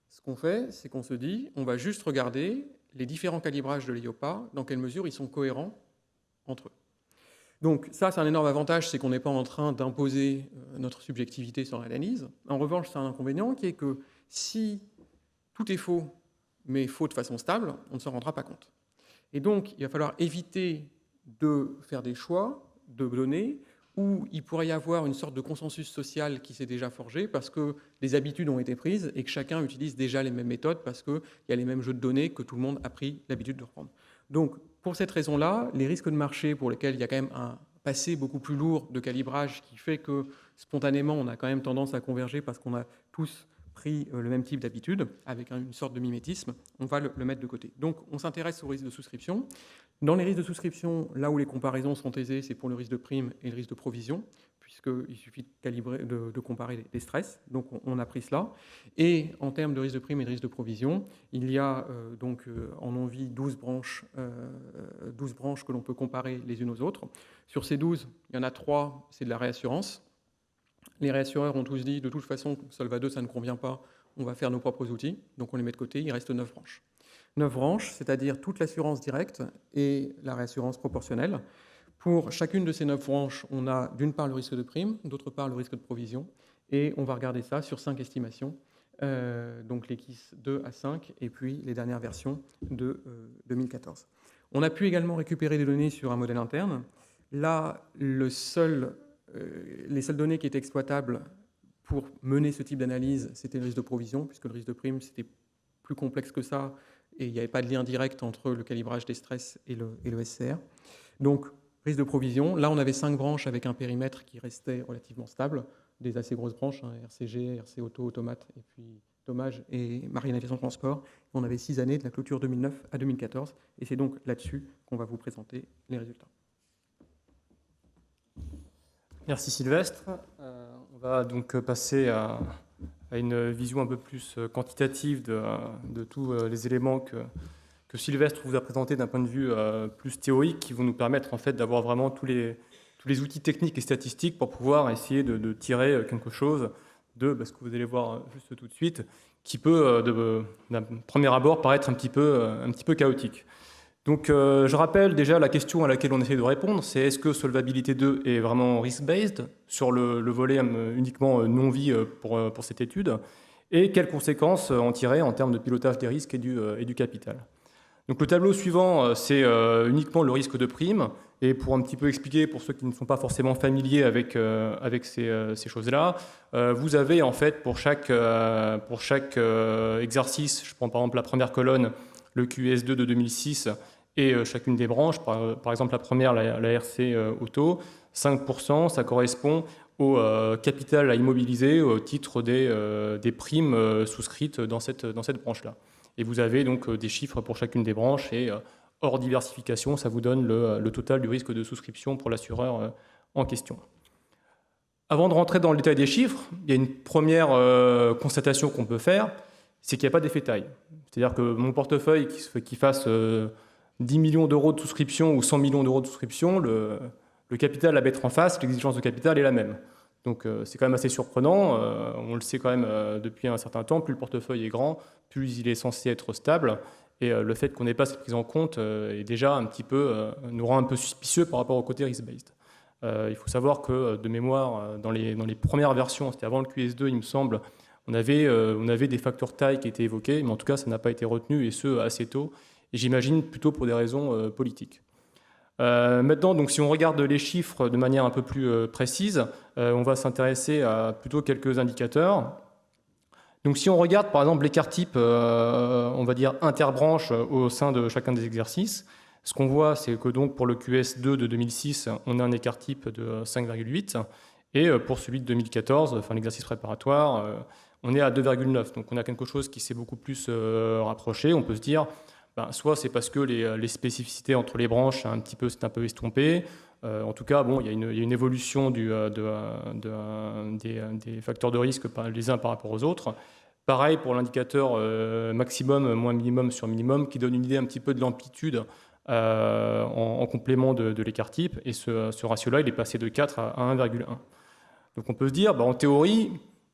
Ce qu'on fait, c'est qu'on se dit, on va juste regarder les différents calibrages de l'EIOPA, dans quelle mesure ils sont cohérents entre eux. Donc ça, c'est un énorme avantage, c'est qu'on n'est pas en train d'imposer notre subjectivité sur l'analyse. En revanche, c'est un inconvénient qui est que si tout est faux, mais faux de façon stable, on ne s'en rendra pas compte. Et donc, il va falloir éviter de faire des choix de données où il pourrait y avoir une sorte de consensus social qui s'est déjà forgé parce que les habitudes ont été prises et que chacun utilise déjà les mêmes méthodes parce qu'il y a les mêmes jeux de données que tout le monde a pris l'habitude de reprendre. Donc, pour cette raison-là, les risques de marché pour lesquels il y a quand même un passé beaucoup plus lourd de calibrage qui fait que spontanément, on a quand même tendance à converger parce qu'on a tous pris le même type d'habitude, avec une sorte de mimétisme, on va le mettre de côté. Donc, on s'intéresse aux risques de souscription. Dans les risques de souscription, là où les comparaisons sont aisées, c'est pour le risque de prime et le risque de provision, puisqu'il suffit de comparer les stress. Donc, on a pris cela. Et en termes de risque de prime et de risque de provision, il y a en envie 12 branches que l'on peut comparer les unes aux autres. Sur ces 12, il y en a 3, c'est de la réassurance. Les réassureurs ont tous dit, de toute façon, Solva 2, ça ne convient pas, on va faire nos propres outils. Donc, on les met de côté, il reste 9 branches. 9 branches, c'est-à-dire toute l'assurance directe et la réassurance proportionnelle. Pour chacune de ces 9 branches, on a d'une part le risque de prime, d'autre part le risque de provision, et on va regarder ça sur 5 estimations donc les KISS 2 à 5, et puis les dernières versions de 2014. On a pu également récupérer des données sur un modèle interne. Là, les seules données qui étaient exploitables pour mener ce type d'analyse, c'était le risque de provision, puisque le risque de prime, c'était plus complexe que ça, et il n'y avait pas de lien direct entre le calibrage des stress et le SCR. Donc, risque de provision. Là, on avait 5 branches avec un périmètre qui restait relativement stable, des assez grosses branches, RCG, RC Auto, Automate, et puis Dommage et Marine Aviation Transport. On avait 6 années de la clôture 2009 à 2014, et c'est donc là-dessus qu'on va vous présenter les résultats. Merci Sylvestre. On va donc passer à une vision un peu plus quantitative de tous les éléments que Sylvestre vous a présentés d'un point de vue plus théorique, qui vont nous permettre en fait d'avoir vraiment tous les outils techniques et statistiques pour pouvoir essayer de tirer quelque chose de ce que vous allez voir juste tout de suite, qui peut d'un premier abord paraître un petit peu chaotique. Donc je rappelle déjà la question à laquelle on essaie de répondre, c'est est-ce que Solvabilité 2 est vraiment risk-based sur le volet uniquement non-vie pour cette étude, et quelles conséquences en tirer en termes de pilotage des risques et du capital. Donc le tableau suivant, c'est uniquement le risque de prime, et pour un petit peu expliquer pour ceux qui ne sont pas forcément familiers avec ces choses-là, vous avez en fait pour chaque exercice, je prends par exemple la première colonne, le QS2 de 2006, et chacune des branches, par exemple la première, la RC Auto, 5%, ça correspond au capital à immobiliser au titre des primes souscrites dans cette branche-là. Et vous avez donc des chiffres pour chacune des branches, et hors diversification, ça vous donne le total du risque de souscription pour l'assureur en question. Avant de rentrer dans le détail des chiffres, il y a une première constatation qu'on peut faire, c'est qu'il n'y a pas d'effet taille. C'est-à-dire que mon portefeuille qui fasse 10 millions d'euros de souscription ou 100 millions d'euros de souscription, le capital à mettre en face, l'exigence de capital est la même. Donc c'est quand même assez surprenant, on le sait quand même depuis un certain temps, plus le portefeuille est grand, plus il est censé être stable, et le fait qu'on n'ait pas cette prise en compte est déjà un petit peu, nous rend un peu suspicieux par rapport au côté risk-based. Il faut savoir que de mémoire, dans les premières versions, c'était avant le QS2 il me semble, on avait des facteurs taille qui étaient évoqués, mais en tout cas ça n'a pas été retenu, et ce assez tôt, et j'imagine plutôt pour des raisons politiques. Maintenant, donc, si on regarde les chiffres de manière un peu plus précise, on va s'intéresser à plutôt quelques indicateurs. Donc si on regarde par exemple l'écart type, on va dire interbranche au sein de chacun des exercices, ce qu'on voit c'est que donc pour le QS2 de 2006, on a un écart type de 5,8, et pour celui de 2014, enfin l'exercice préparatoire, on est à 2,9. Donc on a quelque chose qui s'est beaucoup plus rapproché. On peut se dire, soit c'est parce que les spécificités entre les branches c'est un peu estompé. En tout cas, bon, il y a une évolution des facteurs de risque les uns par rapport aux autres. Pareil pour l'indicateur maximum moins minimum sur minimum, qui donne une idée un petit peu de l'amplitude en complément de l'écart type. Et ce ratio-là, il est passé de 4 à 1,1. Donc on peut se dire, en théorie,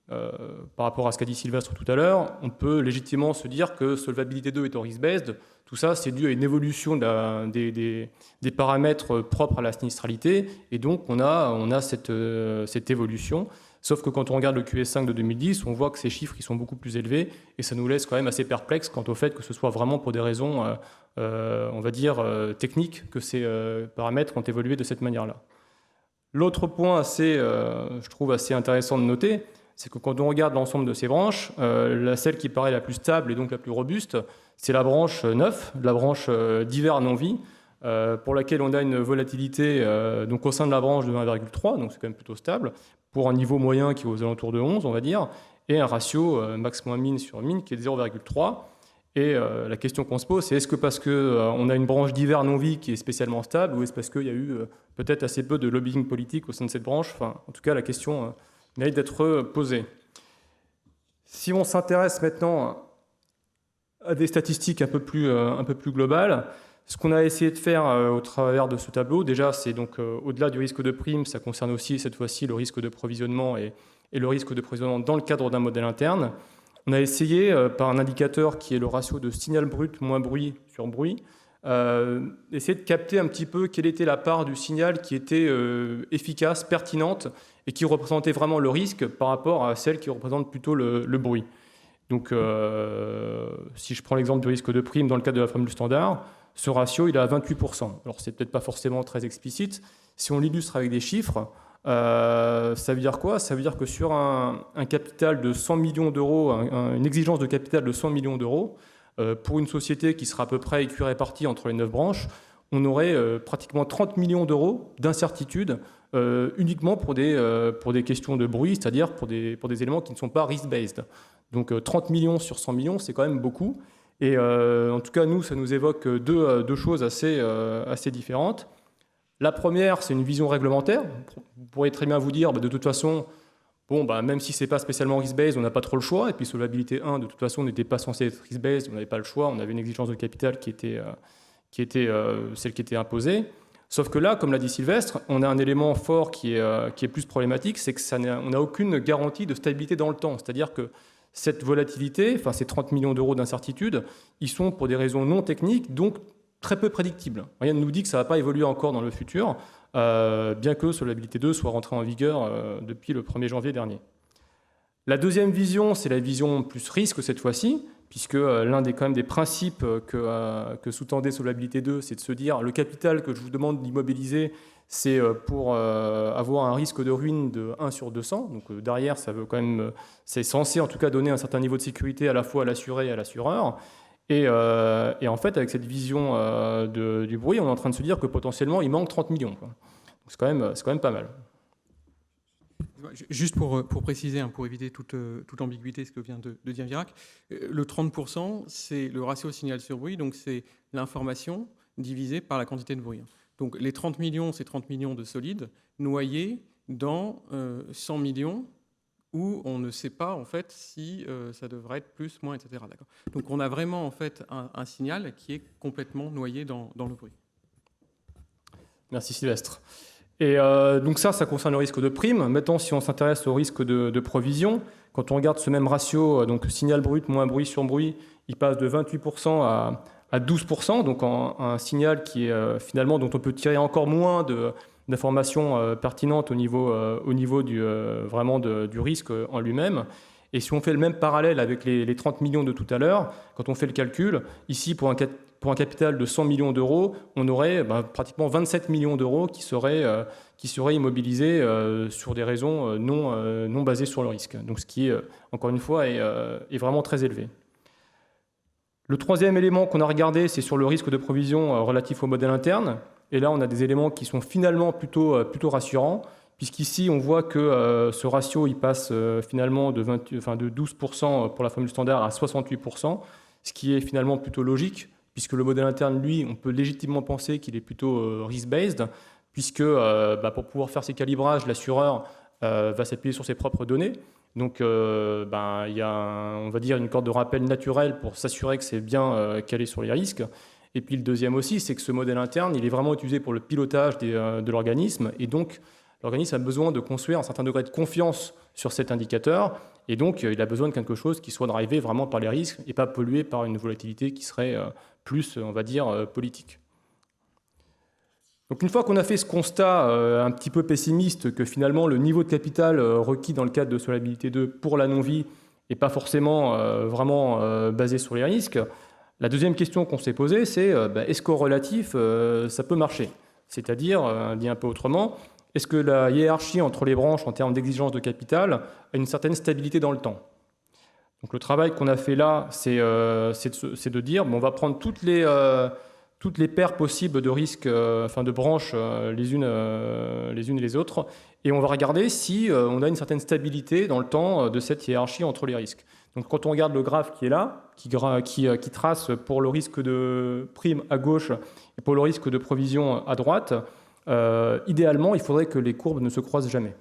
par rapport à ce qu'a dit Sylvestre tout à l'heure, on peut légitimement se dire que Solvabilité 2 étant risk-based, tout ça c'est dû à une évolution des paramètres propres à la sinistralité, et donc on a cette évolution. Sauf que quand on regarde le QS5 de 2010, on voit que ces chiffres ils sont beaucoup plus élevés, et ça nous laisse quand même assez perplexes quant au fait que ce soit vraiment pour des raisons, on va dire, techniques, que ces paramètres ont évolué de cette manière-là. L'autre point je trouve assez intéressant de noter, c'est que quand on regarde l'ensemble de ces branches, celle qui paraît la plus stable et donc la plus robuste, c'est la branche 9, la branche divers non-vie, pour laquelle on a une volatilité donc au sein de la branche de 1,3, donc c'est quand même plutôt stable, pour un niveau moyen qui est aux alentours de 11, on va dire, et un ratio max-min sur min qui est de 0,3. Et la question qu'on se pose, c'est est-ce que parce qu'on a une branche divers non-vie qui est spécialement stable, ou est-ce parce qu'il y a eu peut-être assez peu de lobbying politique au sein de cette branche? Enfin, en tout cas, la question mérite d'être posée. Si on s'intéresse maintenant à des statistiques un peu plus globales, ce qu'on a essayé de faire au travers de ce tableau, déjà, c'est donc au-delà du risque de prime, ça concerne aussi cette fois-ci le risque de provisionnement et le risque de provisionnement dans le cadre d'un modèle interne. On a essayé, par un indicateur qui est le ratio de signal brut moins bruit sur bruit, essayer de capter un petit peu quelle était la part du signal qui était efficace, pertinente, et qui représentait vraiment le risque par rapport à celle qui représente plutôt le bruit. Donc, si je prends l'exemple du risque de prime dans le cadre de la formule standard, ce ratio, il est à 28%. Alors, c'est peut-être pas forcément très explicite. Si on l'illustre avec des chiffres, ça veut dire quoi? Ça veut dire que sur un capital de 100 millions d'euros, une exigence de capital de 100 millions d'euros, pour une société qui sera à peu près équirépartie entre les 9 branches, on aurait pratiquement 30 millions d'euros d'incertitude uniquement pour des questions de bruit, c'est-à-dire pour des éléments qui ne sont pas risk-based. Donc 30 millions sur 100 millions, c'est quand même beaucoup. Et en tout cas, nous, ça nous évoque deux choses assez différentes. La première, c'est une vision réglementaire. Vous pourriez très bien vous dire, de toute façon, même si ce n'est pas spécialement risk-based, on n'a pas trop le choix. Et puis solvabilité 1, de toute façon, n'était pas censé être risk-based, on n'avait pas le choix. On avait une exigence de capital qui était celle qui était imposée. Sauf que là, comme l'a dit Sylvestre, on a un élément fort qui est plus problématique, c'est qu'on n'a aucune garantie de stabilité dans le temps. C'est-à-dire que cette volatilité, enfin ces 30 millions d'euros d'incertitude, ils sont pour des raisons non techniques, donc très peu prédictibles. Rien ne nous dit que ça ne va pas évoluer encore dans le futur, bien que Solvabilité 2 soit rentrée en vigueur depuis le 1er janvier dernier. La deuxième vision, c'est la vision plus risque cette fois-ci, puisque l'un quand même des principes que sous-tendait Solvabilité 2, c'est de se dire le capital que je vous demande d'immobiliser, c'est pour avoir un risque de ruine de 1 sur 200. Donc derrière, ça veut quand même, c'est censé en tout cas donner un certain niveau de sécurité à la fois à l'assuré et à l'assureur. Et en fait, avec cette vision du bruit, on est en train de se dire que potentiellement, il manque 30 millions. Quoi. C'est quand même pas mal. Juste pour préciser, pour éviter toute ambiguïté, ce que vient de dire Virac, le 30%, c'est le ratio signal sur bruit, donc c'est l'information divisée par la quantité de bruit. Donc les 30 millions, c'est 30 millions de solides noyés dans 100 millions où on ne sait pas en fait si ça devrait être plus, moins, etc. D'accord. Donc on a vraiment en fait un signal qui est complètement noyé dans le bruit. Merci Sylvestre. Et donc ça concerne le risque de prime. Maintenant, si on s'intéresse au risque de provision, quand on regarde ce même ratio, donc signal brut moins bruit sur bruit, il passe de 28% à 12%, donc un signal qui est finalement dont on peut tirer encore moins d'informations pertinentes au niveau du risque en lui-même. Et si on fait le même parallèle avec les 30 millions de tout à l'heure, quand on fait le calcul, ici pour un capital de 100 millions d'euros, on aurait pratiquement 27 millions d'euros qui seraient immobilisés sur des raisons non basées sur le risque. Donc ce qui, encore une fois, est vraiment très élevé. Le troisième élément qu'on a regardé, c'est sur le risque de provision relatif au modèle interne. Et là, on a des éléments qui sont finalement plutôt rassurants, puisqu'ici, on voit que ce ratio, il passe finalement de 12% pour la formule standard à 68%, ce qui est finalement plutôt logique, puisque le modèle interne, lui, on peut légitimement penser qu'il est plutôt risk-based, puisque pour pouvoir faire ses calibrages, l'assureur va s'appuyer sur ses propres données. Donc, il y a, on va dire, une corde de rappel naturelle pour s'assurer que c'est bien calé sur les risques. Et puis le deuxième aussi, c'est que ce modèle interne, il est vraiment utilisé pour le pilotage de l'organisme. Et donc, l'organisme a besoin de construire un certain degré de confiance sur cet indicateur. Et donc, il a besoin de quelque chose qui soit drivé vraiment par les risques et pas pollué par une volatilité qui serait plus, on va dire, politique. Donc une fois qu'on a fait ce constat un petit peu pessimiste que finalement le niveau de capital requis dans le cadre de Solvabilité 2 pour la non-vie n'est pas forcément vraiment basé sur les risques, la deuxième question qu'on s'est posée, c'est est-ce qu'au relatif, ça peut marcher? C'est-à-dire, dit un peu autrement, est-ce que la hiérarchie entre les branches en termes d'exigence de capital a une certaine stabilité dans le temps? Donc le travail qu'on a fait là, c'est de dire on va prendre toutes les paires possibles de risques, de branches les unes et les autres, et on va regarder si on a une certaine stabilité dans le temps de cette hiérarchie entre les risques. Donc quand on regarde le graphe qui est là, qui trace pour le risque de prime à gauche et pour le risque de provision à droite, idéalement, il faudrait que les courbes ne se croisent jamais.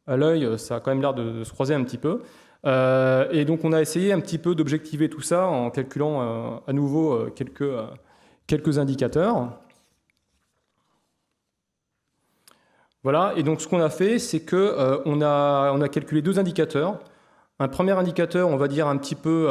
À l'œil, ça a quand même l'air de se croiser un petit peu. Et donc on a essayé un petit peu d'objectiver tout ça en calculant à nouveau quelques indicateurs. Voilà, et donc ce qu'on a fait, c'est qu'on a calculé deux indicateurs. Un premier indicateur, on va dire un petit peu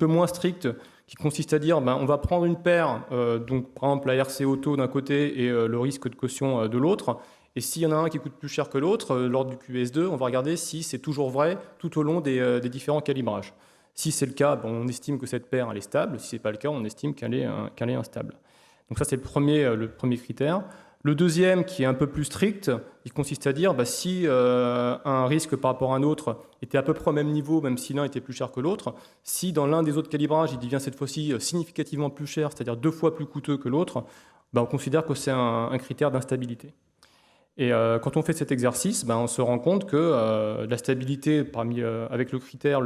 moins strict, qui consiste à dire on va prendre une paire, donc par exemple la RC auto d'un côté et le risque de caution de l'autre, Et s'il y en a un qui coûte plus cher que l'autre, lors du QS2, on va regarder si c'est toujours vrai tout au long des différents calibrages. Si c'est le cas, on estime que cette paire elle est stable. Si ce n'est pas le cas, on estime qu'elle est instable. Donc ça, c'est le premier critère. Le deuxième, qui est un peu plus strict, il consiste à dire si un risque par rapport à un autre était à peu près au même niveau, même si l'un était plus cher que l'autre, si dans l'un des autres calibrages, il devient cette fois-ci significativement plus cher, c'est-à-dire 2 fois plus coûteux que l'autre, on considère que c'est un critère d'instabilité. Et quand on fait cet exercice, on se rend compte que la stabilité avec le critère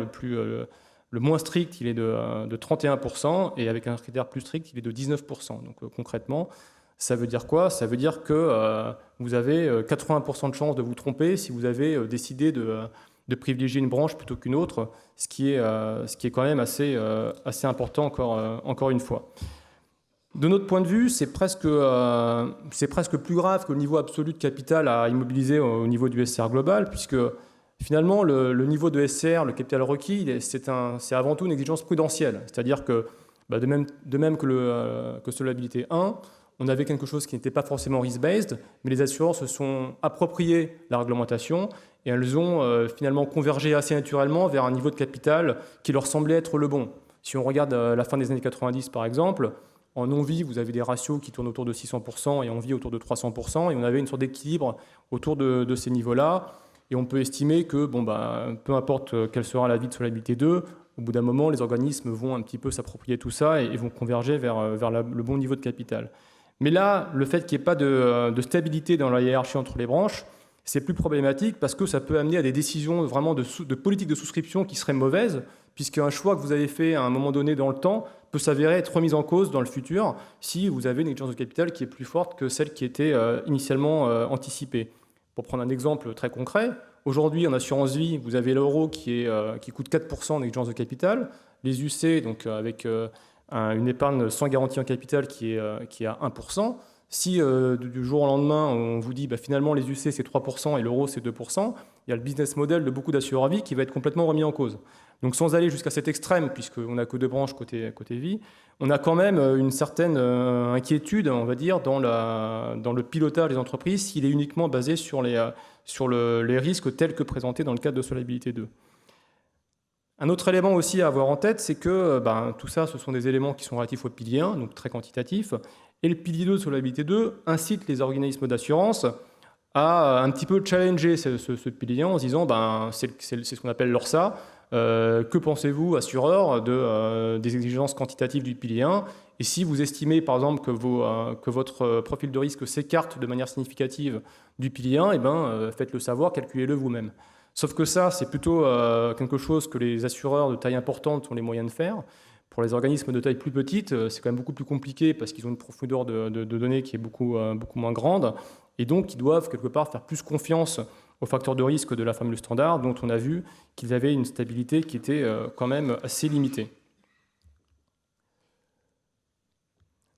le moins strict, il est de 31%, et avec un critère plus strict, il est de 19%. Donc concrètement, ça veut dire quoi? Ça veut dire que vous avez 80% de chances de vous tromper si vous avez décidé de privilégier une branche plutôt qu'une autre, ce qui est quand même assez important encore une fois. De notre point de vue, c'est presque plus grave que le niveau absolu de capital à immobiliser au niveau du SCR global, puisque finalement, le niveau de SCR, le capital requis, c'est avant tout une exigence prudentielle. C'est-à-dire que, de même que solvabilité 1, on avait quelque chose qui n'était pas forcément risk-based, mais les assureurs se sont appropriés la réglementation et elles ont finalement convergé assez naturellement vers un niveau de capital qui leur semblait être le bon. Si on regarde la fin des années 90, par exemple, en non-vie, vous avez des ratios qui tournent autour de 600% et en vie autour de 300%, et on avait une sorte d'équilibre autour de ces niveaux-là. Et on peut estimer que, peu importe quelle sera la vie de solvabilité 2, au bout d'un moment, les organismes vont un petit peu s'approprier tout ça et vont converger vers le bon niveau de capital. Mais là, le fait qu'il n'y ait pas de stabilité dans la hiérarchie entre les branches, c'est plus problématique parce que ça peut amener à des décisions vraiment de politique de souscription qui seraient mauvaises, puisqu'un choix que vous avez fait à un moment donné dans le temps peut s'avérer être remis en cause dans le futur si vous avez une exigence de capital qui est plus forte que celle qui était initialement anticipée. Pour prendre un exemple très concret, aujourd'hui en assurance vie, vous avez l'euro qui coûte 4% en exigence de capital, les UC, donc avec une épargne sans garantie en capital qui est à 1%. Si du jour au lendemain, on vous dit finalement les UC c'est 3% et l'euro c'est 2%, il y a le business model de beaucoup d'assureurs à vie qui va être complètement remis en cause. Donc sans aller jusqu'à cet extrême, puisqu'on n'a que 2 branches côté vie, on a quand même une certaine inquiétude, on va dire, dans le pilotage des entreprises s'il est uniquement basé sur les risques tels que présentés dans le cadre de solvabilité 2. Un autre élément aussi à avoir en tête, c'est que tout ça, ce sont des éléments qui sont relatifs au pilier 1, donc très quantitatifs, et le pilier 2 de solvabilité 2 incite les organismes d'assurance à un petit peu challenger ce pilier 1 en se disant c'est ce qu'on appelle l'ORSA. Que pensez-vous, assureur, des exigences quantitatives du pilier 1? Et si vous estimez, par exemple, que votre profil de risque s'écarte de manière significative du pilier 1, faites-le savoir, calculez-le vous-même. Sauf que ça, c'est plutôt quelque chose que les assureurs de taille importante ont les moyens de faire. Pour les organismes de taille plus petite, c'est quand même beaucoup plus compliqué parce qu'ils ont une profondeur de données qui est beaucoup moins grande. Et donc, ils doivent quelque part faire plus confiance aux facteurs de risque de la formule standard, dont on a vu qu'ils avaient une stabilité qui était quand même assez limitée.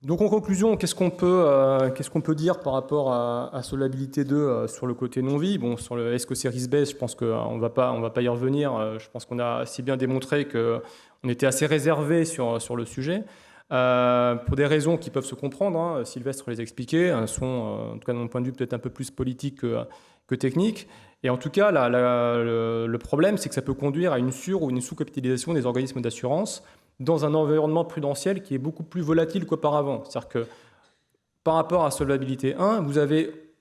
Donc en conclusion, qu'est-ce qu'on peut dire par rapport à solvabilité 2 sur le côté non-vie? Est-ce que c'est risk-based? Je pense qu'on ne va pas y revenir. Je pense qu'on a assez bien démontré qu'on était assez réservé sur le sujet. Pour des raisons qui peuvent se comprendre, Sylvestre les expliquait, sont, en tout cas de mon point de vue, peut-être un peu plus politiques que techniques. Et en tout cas, le problème, c'est que ça peut conduire à une sur- ou une sous-capitalisation des organismes d'assurance dans un environnement prudentiel qui est beaucoup plus volatile qu'auparavant. C'est-à-dire que par rapport à solvabilité 1,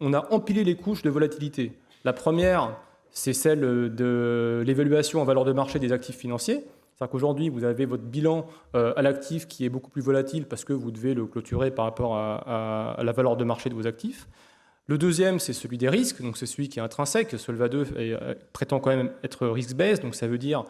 on a empilé les couches de volatilité. La première, c'est celle de l'évaluation en valeur de marché des actifs financiers. C'est-à-dire qu'aujourd'hui, vous avez votre bilan à l'actif qui est beaucoup plus volatile parce que vous devez le clôturer par rapport à la valeur de marché de vos actifs. Le deuxième, c'est celui des risques, donc c'est celui qui est intrinsèque. Solva 2 prétend quand même être risk-based, donc ça veut dire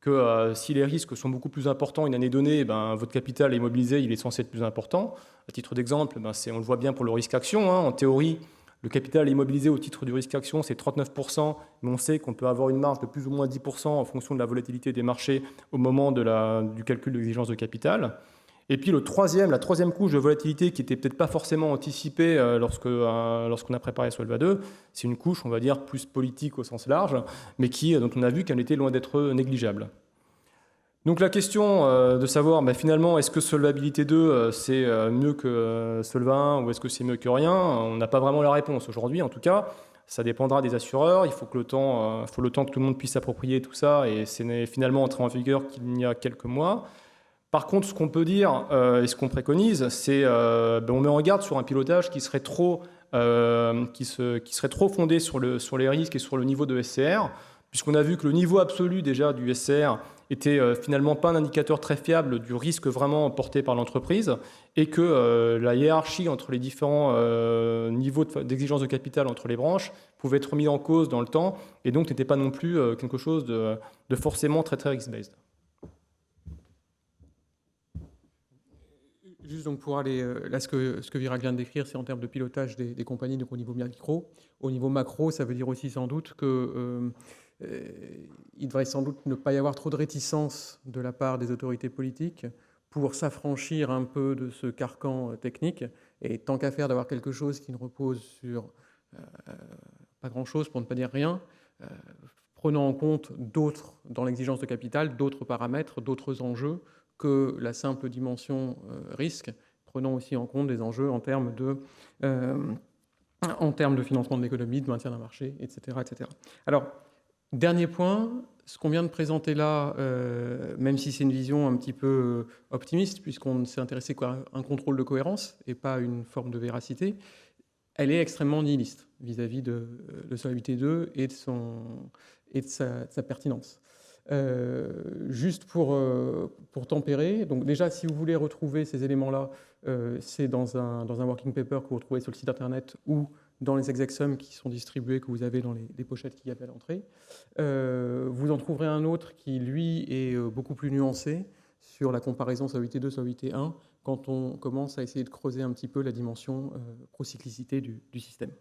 que si les risques sont beaucoup plus importants une année donnée, votre capital immobilisé, il est censé être plus important. À titre d'exemple, on le voit bien pour le risque action. En théorie, le capital immobilisé au titre du risque action, c'est 39%, mais on sait qu'on peut avoir une marge de plus ou moins 10% en fonction de la volatilité des marchés au moment du calcul de l'exigence de capital. Et puis la troisième couche de volatilité qui n'était peut-être pas forcément anticipée lorsqu'on a préparé Solva 2, c'est une couche, on va dire, plus politique au sens large, mais dont on a vu qu'elle était loin d'être négligeable. Donc la question de savoir finalement est-ce que Solvabilité 2 c'est mieux que Solva 1 ou est-ce que c'est mieux que rien, on n'a pas vraiment la réponse aujourd'hui en tout cas. Ça dépendra des assureurs, il faut le temps que tout le monde puisse s'approprier tout ça et c'est finalement entré en vigueur qu'il y a quelques mois. Par contre, ce qu'on peut dire et ce qu'on préconise, c'est on met en garde sur un pilotage qui serait trop fondé sur les risques et sur le niveau de SCR, puisqu'on a vu que le niveau absolu déjà du SCR était finalement pas un indicateur très fiable du risque vraiment porté par l'entreprise et que la hiérarchie entre les différents niveaux d'exigence de capital entre les branches pouvait être mis en cause dans le temps et donc n'était pas non plus quelque chose de forcément très très risk-based. Juste donc pour aller, là ce que Virag vient de décrire, c'est en termes de pilotage des compagnies, donc au niveau micro. Au niveau macro, ça veut dire aussi sans doute que il devrait sans doute ne pas y avoir trop de réticence de la part des autorités politiques pour s'affranchir un peu de ce carcan technique. Et tant qu'à faire d'avoir quelque chose qui ne repose sur pas grand-chose, pour ne pas dire rien, prenant en compte d'autres, dans l'exigence de capital, d'autres paramètres, d'autres enjeux que la simple dimension risque, prenant aussi en compte des enjeux en termes de financement de l'économie, de maintien d'un marché, etc., etc. Alors, dernier point, ce qu'on vient de présenter là, même si c'est une vision un petit peu optimiste, puisqu'on s'est intéressé à un contrôle de cohérence et pas une forme de véracité, elle est extrêmement nihiliste vis-à-vis de Solvabilité 2 et de sa pertinence. Juste pour tempérer, donc déjà si vous voulez retrouver ces éléments-là, c'est dans un working paper que vous retrouvez sur le site internet ou dans les execsums qui sont distribués, que vous avez dans les pochettes qu'il y a à l'entrée. Vous en trouverez un autre qui, lui, est beaucoup plus nuancé sur la comparaison Solvabilité 2, Solvabilité 1, quand on commence à essayer de creuser un petit peu la dimension procyclicité du système.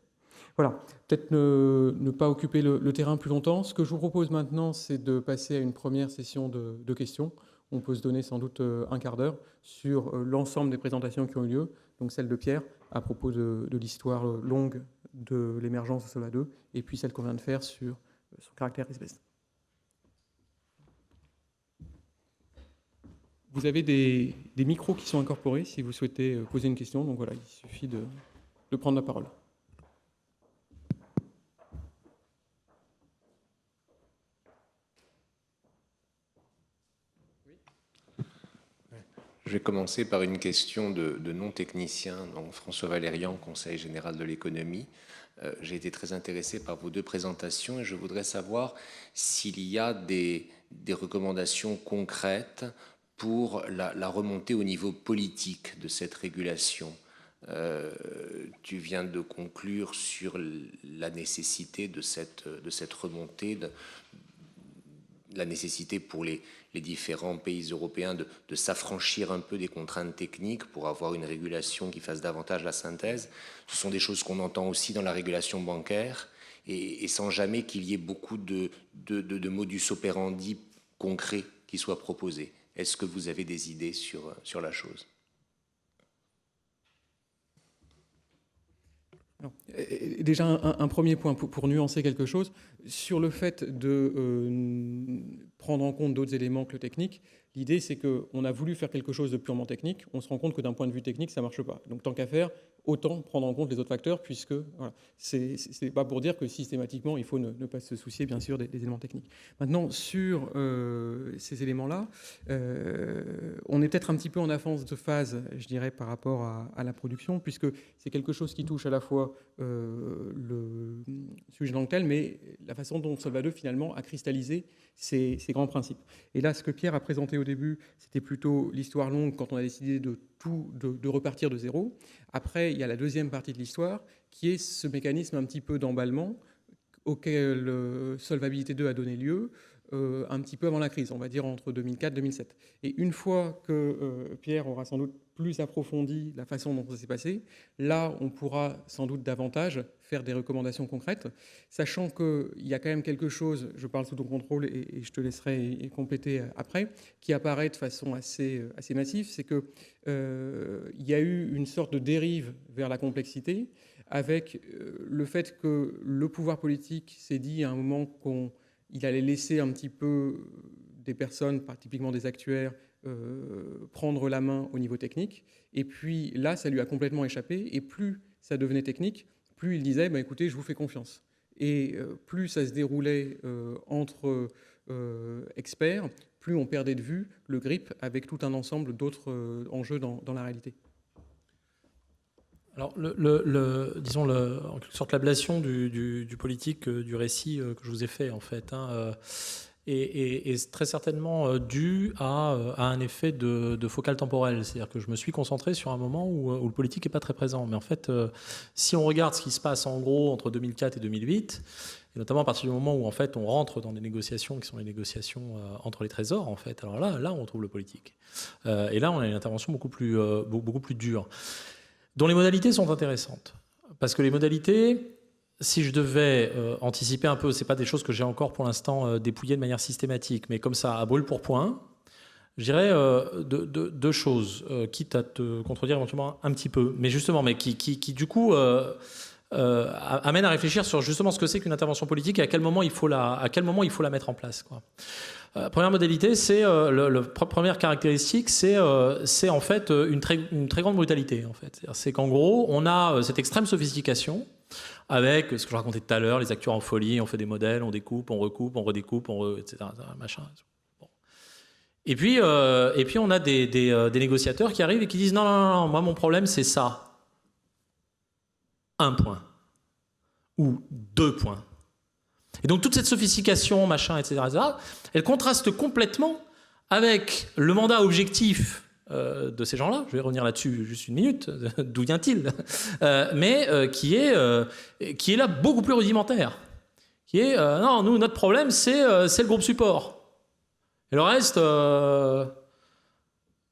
Voilà, peut-être ne pas occuper le terrain plus longtemps. Ce que je vous propose maintenant, c'est de passer à une première session de questions. On peut se donner sans doute un quart d'heure sur l'ensemble des présentations qui ont eu lieu, donc celle de Pierre à propos de l'histoire longue de l'émergence de Solva 2, et puis celle qu'on vient de faire sur son caractère risk-based. Vous avez des micros qui sont incorporés si vous souhaitez poser une question, donc voilà, il suffit de prendre la parole. Je vais commencer par une question de non-technicien, donc François Valérian, Conseil général de l'économie. J'ai été très intéressé par vos deux présentations et je voudrais savoir s'il y a des recommandations concrètes pour la remontée au niveau politique de cette régulation. Tu viens de conclure sur la nécessité de cette remontée, la nécessité pour les différents pays européens de s'affranchir un peu des contraintes techniques pour avoir une régulation qui fasse davantage la synthèse. Ce sont des choses qu'on entend aussi dans la régulation bancaire et sans jamais qu'il y ait beaucoup de modus operandi concrets qui soient proposés. Est-ce que vous avez des idées sur la chose ? Alors, déjà, un premier point pour nuancer quelque chose, sur le fait de prendre en compte d'autres éléments que le technique, l'idée c'est qu'on a voulu faire quelque chose de purement technique, on se rend compte que d'un point de vue technique, ça ne marche pas. Donc tant qu'à faire, autant prendre en compte les autres facteurs, puisque voilà, c'est pas pour dire que systématiquement, il faut ne pas se soucier bien sûr des éléments techniques. Maintenant, sur ces éléments-là, on est peut-être un petit peu en avance de phase, je dirais, par rapport à la production, puisque c'est quelque chose qui touche à la fois le sujet en tant que tel, mais la façon dont Solva 2 finalement a cristallisé ces grands principes. Et là, ce que Pierre a présenté au début, c'était plutôt l'histoire longue quand on a décidé de repartir de zéro. Après, il y a la deuxième partie de l'histoire qui est ce mécanisme un petit peu d'emballement auquel Solvabilité 2 a donné lieu un petit peu avant la crise, on va dire entre 2004 et 2007. Et une fois que Pierre aura sans doute plus approfondi la façon dont ça s'est passé, là, on pourra sans doute davantage faire des recommandations concrètes, sachant qu'il y a quand même quelque chose, je parle sous ton contrôle et je te laisserai compléter après, qui apparaît de façon assez massive, c'est qu'il y a eu une sorte de dérive vers la complexité, avec le fait que le pouvoir politique s'est dit à un moment qu'il allait laisser un petit peu des personnes, typiquement des actuaires, prendre la main au niveau technique. Et puis là, ça lui a complètement échappé. Et plus ça devenait technique, plus il disait écoutez, je vous fais confiance. Et plus ça se déroulait entre experts, plus on perdait de vue le grip avec tout un ensemble d'autres enjeux dans la réalité. Alors, disons, en quelque sorte, l'ablation du politique, du récit que je vous ai fait, en fait, est très certainement dû à un effet de focale temporelle. C'est-à-dire que je me suis concentré sur un moment où le politique n'est pas très présent. Mais en fait, si on regarde ce qui se passe en gros entre 2004 et 2008, et notamment à partir du moment où en fait on rentre dans des négociations qui sont les négociations entre les trésors, en fait, alors là on retrouve le politique. Et là, on a une intervention beaucoup plus dure, dont les modalités sont intéressantes. Parce que les modalités, si je devais anticiper un peu, ce n'est pas des choses que j'ai encore pour l'instant dépouillées de manière systématique, mais comme ça, à brûle pour point, je dirais deux choses, quitte à te contredire éventuellement un petit peu, mais justement, mais qui du coup amène à réfléchir sur justement ce que c'est qu'une intervention politique et à quel moment il faut la mettre en place, quoi. Première modalité, c'est première caractéristique, c'est en fait une très grande brutalité. En fait, c'est qu'en gros, on a cette extrême sophistication avec ce que je racontais tout à l'heure, les acteurs en folie, on fait des modèles, on découpe, on recoupe, on redécoupe, etc. Machin. Bon. Et puis on a des négociateurs qui arrivent et qui disent non, moi mon problème c'est ça. 1 point ou 2 points. Et donc toute cette sophistication, machin, etc., elle contraste complètement avec le mandat objectif de ces gens-là. Je vais revenir là-dessus juste une minute. D'où vient-il mais qui est là beaucoup plus rudimentaire. Qui est non, nous notre problème c'est le groupe support. Et le reste,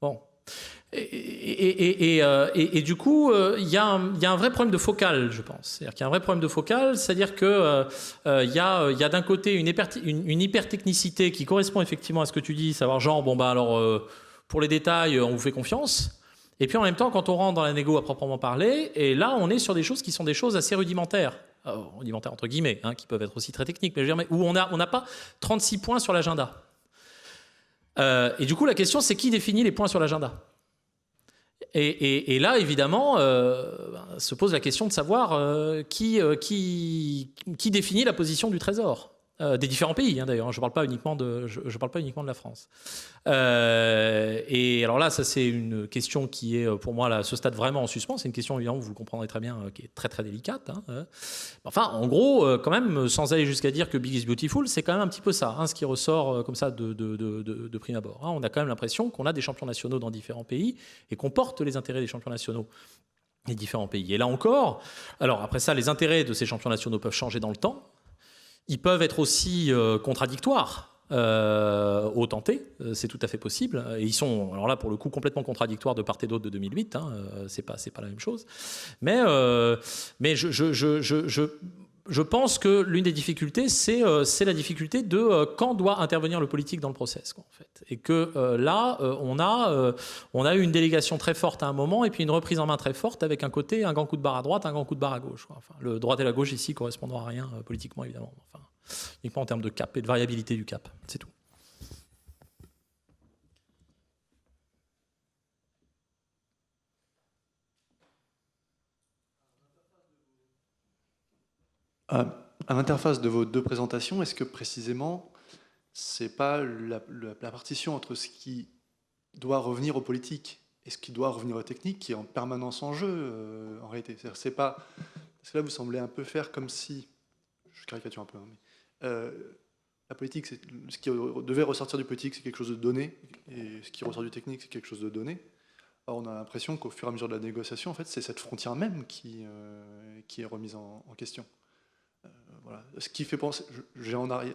bon. Et du coup, il y a un vrai problème de focale, je pense. C'est-à-dire qu'il y a un vrai problème de focale, c'est-à-dire que il y a d'un côté une hypertechnicité qui correspond effectivement à ce que tu dis, savoir genre, bon bah alors, pour les détails, on vous fait confiance. Et puis en même temps, quand on rentre dans la négo à proprement parler, et là, on est sur des choses qui sont des choses assez rudimentaires. Rudimentaires entre guillemets, qui peuvent être aussi très techniques, mais je veux dire, où on n'a pas 36 points sur l'agenda. Et du coup, la question, c'est qui définit les points sur l'agenda ? Et là, évidemment, se pose la question de savoir qui définit la position du Trésor. Des différents pays, d'ailleurs. Je ne parle pas uniquement de la France. Et alors là, ça c'est une question qui est pour moi là, à ce stade vraiment en suspens. C'est une question, évidemment, vous le comprendrez très bien, qui est très très délicate. Enfin, en gros, quand même, sans aller jusqu'à dire que Big is Beautiful, c'est quand même un petit peu ça, ce qui ressort comme ça de prime abord. On a quand même l'impression qu'on a des champions nationaux dans différents pays et qu'on porte les intérêts des champions nationaux des différents pays. Et là encore, alors après ça, les intérêts de ces champions nationaux peuvent changer dans le temps. Ils peuvent être aussi contradictoires au tenté, c'est tout à fait possible. Et ils sont, alors là, pour le coup, complètement contradictoires de part et d'autre de 2008. C'est pas la même chose. Mais je pense que l'une des difficultés, c'est la difficulté de quand doit intervenir le politique dans le process, quoi, en fait. Et que là, on a eu une délégation très forte à un moment et puis une reprise en main très forte avec un côté, un grand coup de barre à droite, un grand coup de barre à gauche, quoi. Enfin, le droite et la gauche ici correspondant à rien politiquement, évidemment. Enfin, uniquement en termes de cap et de variabilité du cap, c'est tout. À l'interface de vos deux présentations, est-ce que précisément, c'est pas la partition entre ce qui doit revenir aux politiques et ce qui doit revenir aux techniques qui est en permanence en jeu, en réalité? C'est pas... Parce que là, vous semblez un peu faire comme si... Je caricature un peu, mais... la politique, ce qui devait ressortir du politique, c'est quelque chose de donné, et ce qui ressort du technique, c'est quelque chose de donné. Alors, on a l'impression qu'au fur et à mesure de la négociation, en fait, c'est cette frontière même qui est remise en question. Voilà. Ce qui fait penser,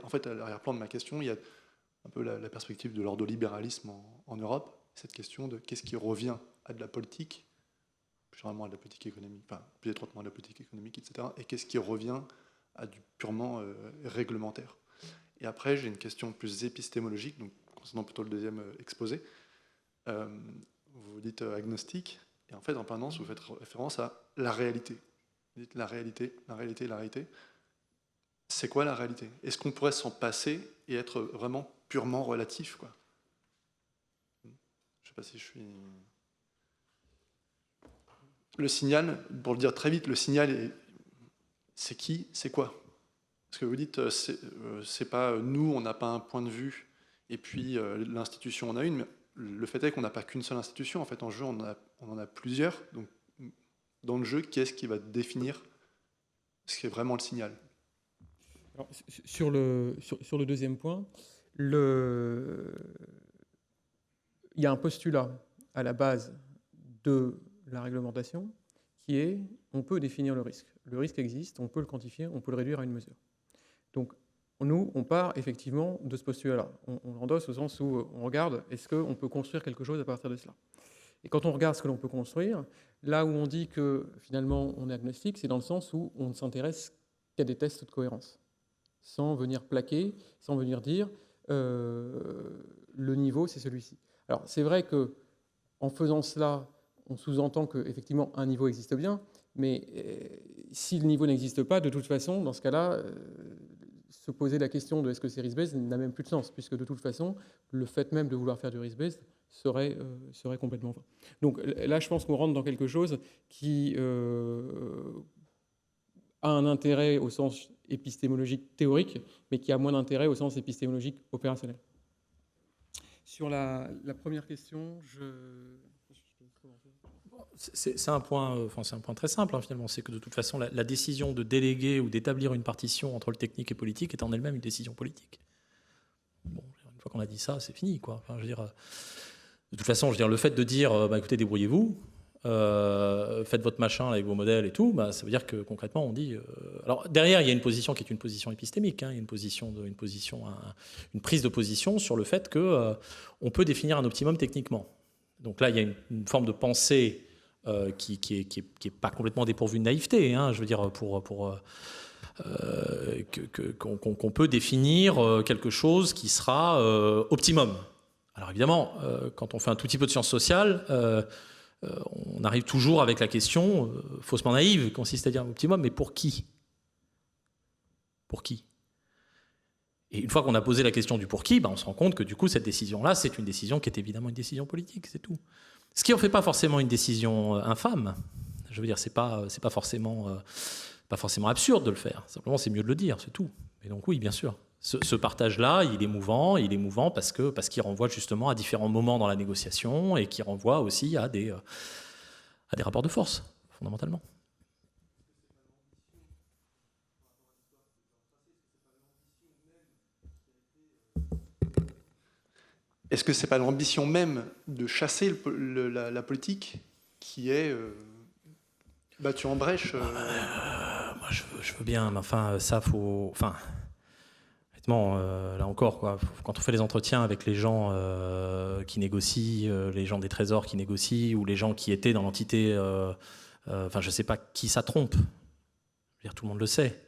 en fait, à l'arrière-plan de ma question, il y a un peu la perspective de l'ordolibéralisme en Europe, cette question de qu'est-ce qui revient à de la politique, plus généralement à de la politique économique, enfin plus étroitement à de la politique économique, etc., et qu'est-ce qui revient à du purement réglementaire. Et après, j'ai une question plus épistémologique, donc concernant plutôt le deuxième exposé. Vous dites agnostique, et en fait, en permanence, vous faites référence à la réalité. Vous dites la réalité. C'est quoi la réalité? Est-ce qu'on pourrait s'en passer et être vraiment purement relatif, quoi. Je ne sais pas si je suis... Le signal, pour le dire très vite, le signal, c'est qui, c'est quoi? Parce que vous dites, c'est pas nous, on n'a pas un point de vue, et puis l'institution en a une, mais le fait est qu'on n'a pas qu'une seule institution. En fait, en jeu, on en a plusieurs. Donc, dans le jeu, qui est-ce qui va définir ce qui est vraiment le signal? Alors, sur le deuxième point, il y a un postulat à la base de la réglementation qui est on peut définir le risque. Le risque existe, on peut le quantifier, on peut le réduire à une mesure. Donc, nous, on part effectivement de ce postulat-là. On l'endosse au sens où on regarde est-ce qu'on peut construire quelque chose à partir de cela. Et quand on regarde ce que l'on peut construire, là où on dit que finalement on est agnostique, c'est dans le sens où on ne s'intéresse qu'à des tests de cohérence, sans venir plaquer, sans venir dire le niveau c'est celui-ci. Alors c'est vrai que en faisant cela, on sous-entend qu'effectivement un niveau existe bien, mais si le niveau n'existe pas, de toute façon, dans ce cas-là, se poser la question de est-ce que c'est risk-based n'a même plus de sens, puisque de toute façon, le fait même de vouloir faire du risk-based serait complètement vain. Donc là, je pense qu'on rentre dans quelque chose qui a un intérêt au sens épistémologique théorique, mais qui a moins d'intérêt au sens épistémologique opérationnel. Sur la première question, c'est un point très simple, hein, finalement. C'est que de toute façon, la décision de déléguer ou d'établir une partition entre le technique et politique est en elle-même une décision politique. Bon, une fois qu'on a dit ça, c'est fini, quoi. Enfin, je veux dire, de toute façon, je veux dire, le fait de dire, écoutez, débrouillez-vous, faites votre machin avec vos modèles et tout, ça veut dire que concrètement, on dit. Alors derrière, il y a une position qui est une position épistémique, hein, il y a une prise de position sur le fait que on peut définir un optimum techniquement. Donc là, il y a une forme de pensée qui est pas complètement dépourvue de naïveté, hein, je veux dire, qu'on peut définir quelque chose qui sera optimum. Alors évidemment, quand on fait un tout petit peu de sciences sociales, on arrive toujours avec la question faussement naïve, qui consiste à dire optimum, mais pour qui? Pour qui? Et une fois qu'on a posé la question du pour qui, on se rend compte que du coup, cette décision-là, c'est une décision qui est évidemment une décision politique, c'est tout. Ce qui en fait pas forcément une décision infâme. Je veux dire, c'est pas forcément absurde de le faire. Simplement, c'est mieux de le dire, c'est tout. Et donc oui, bien sûr. Ce partage-là, il est mouvant parce qu'il renvoie justement à différents moments dans la négociation et qui renvoie aussi à des rapports de force, fondamentalement. Est-ce que c'est pas l'ambition même de chasser la politique qui est battue en brèche Moi, je veux bien, mais enfin, ça, faut... Enfin, honnêtement, là encore, quoi, quand on fait les entretiens avec les gens qui négocient, les gens des trésors qui négocient, ou les gens qui étaient dans l'entité... Enfin, je sais pas qui ça trompe. Je veux dire, tout le monde le sait.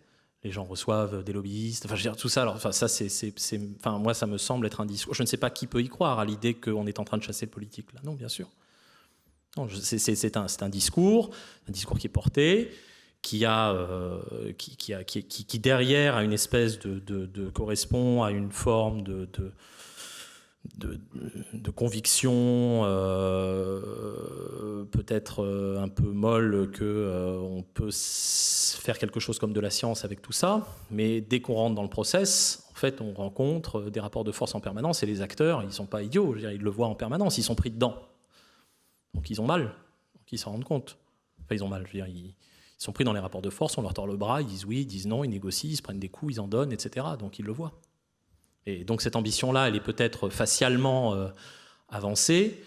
Les gens reçoivent des lobbyistes, enfin, je veux dire, tout ça. Alors, enfin, ça, enfin, moi, ça me semble être un discours. Je ne sais pas qui peut y croire à l'idée qu'on est en train de chasser le politique. Là, non, bien sûr. Non, c'est un discours qui est porté, qui derrière a une espèce de correspond à une forme de conviction peut-être un peu molle qu'on peut faire quelque chose comme de la science avec tout ça, mais dès qu'on rentre dans le process, en fait, on rencontre des rapports de force en permanence et les acteurs, ils ne sont pas idiots, je veux dire, ils le voient en permanence, ils sont pris dedans. Donc ils ont mal, donc ils s'en rendent compte. Enfin, ils ont mal, je veux dire, ils sont pris dans les rapports de force, on leur tord le bras, ils disent oui, ils disent non, ils négocient, ils se prennent des coups, ils en donnent, etc. Donc ils le voient. Et donc cette ambition-là, elle est peut-être facialement avancée,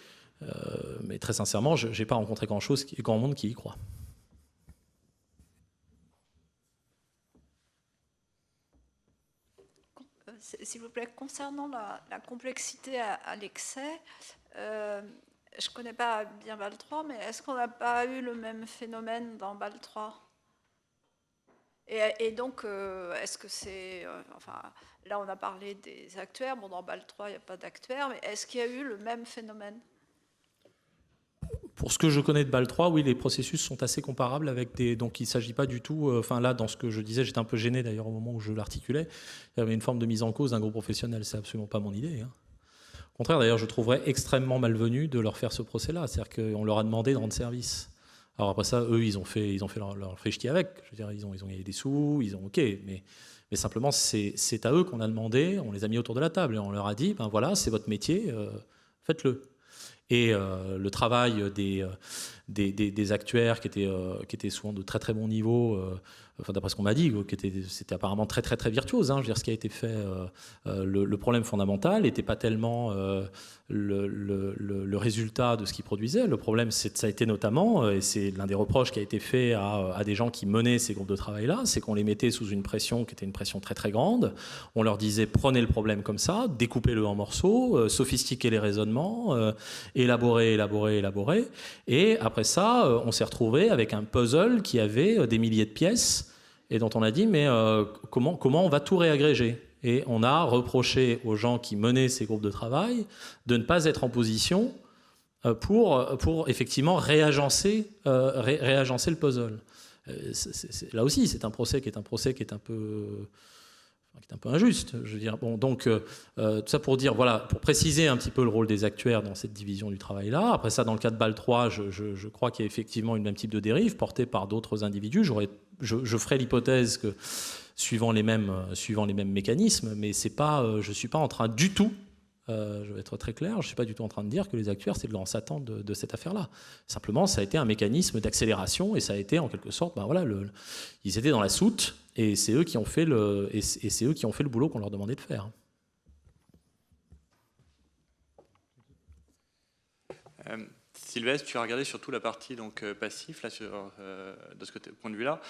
mais très sincèrement, je n'ai pas rencontré grand monde qui y croit. S'il vous plaît, concernant la complexité à l'excès, je ne connais pas bien BAL3, mais est-ce qu'on n'a pas eu le même phénomène dans BAL3 ? Et donc, est-ce que c'est... enfin, là, on a parlé des actuaires. Bon, dans BAL3, il n'y a pas d'actuaires, mais est-ce qu'il y a eu le même phénomène ? Pour ce que je connais de BAL 3, oui, les processus sont assez comparables avec des... Donc il ne s'agit pas du tout... Enfin là, dans ce que je disais, j'étais un peu gêné d'ailleurs au moment où je l'articulais. Il y avait une forme de mise en cause d'un groupe professionnel. C'est absolument pas mon idée. Hein. Au contraire, d'ailleurs, je trouverais extrêmement malvenu de leur faire ce procès-là. C'est-à-dire qu'on leur a demandé de rendre service. Alors après ça, eux, ils ont fait leur frichti avec. Je veux dire, ils ont gagné des sous, ils ont... OK, mais simplement, c'est à eux qu'on a demandé, on les a mis autour de la table et on leur a dit, ben voilà, c'est votre métier, faites-le. Et le travail des actuaires qui étaient souvent de très très bon niveau, enfin, d'après ce qu'on m'a dit, c'était apparemment très très très virtuose. Hein, je veux dire, ce qui a été fait, le problème fondamental n'était pas tellement le résultat de ce qu'ils produisaient. Le problème, ça a été notamment, et c'est l'un des reproches qui a été fait à des gens qui menaient ces groupes de travail-là, c'est qu'on les mettait sous une pression qui était une pression très très grande. On leur disait, prenez le problème comme ça, découpez-le en morceaux, sophistiquez les raisonnements, élaborez. Et après ça, on s'est retrouvé avec un puzzle qui avait des milliers de pièces et dont on a dit, mais comment on va tout réagréger ? Et on a reproché aux gens qui menaient ces groupes de travail de ne pas être en position pour effectivement réagencer le puzzle. Là aussi, c'est un procès qui est un peu injuste, je veux dire. Bon, donc, tout ça pour dire, voilà, pour préciser un petit peu le rôle des actuaires dans cette division du travail-là. Après ça, dans le cas de BAL 3, je crois qu'il y a effectivement une même type de dérive portée par d'autres individus. Je ferai l'hypothèse que, suivant les mêmes mécanismes, mais c'est pas, je ne suis pas en train du tout, je vais être très clair, je ne suis pas du tout en train de dire que les actuaires, c'est le grand Satan de cette affaire-là. Simplement, ça a été un mécanisme d'accélération et ça a été, en quelque sorte, ben voilà, ils étaient dans la soute. Et c'est eux qui ont fait le boulot qu'on leur demandait de faire. Sylvestre, tu as regardé surtout la partie donc, passif, là, de ce point de vue-là.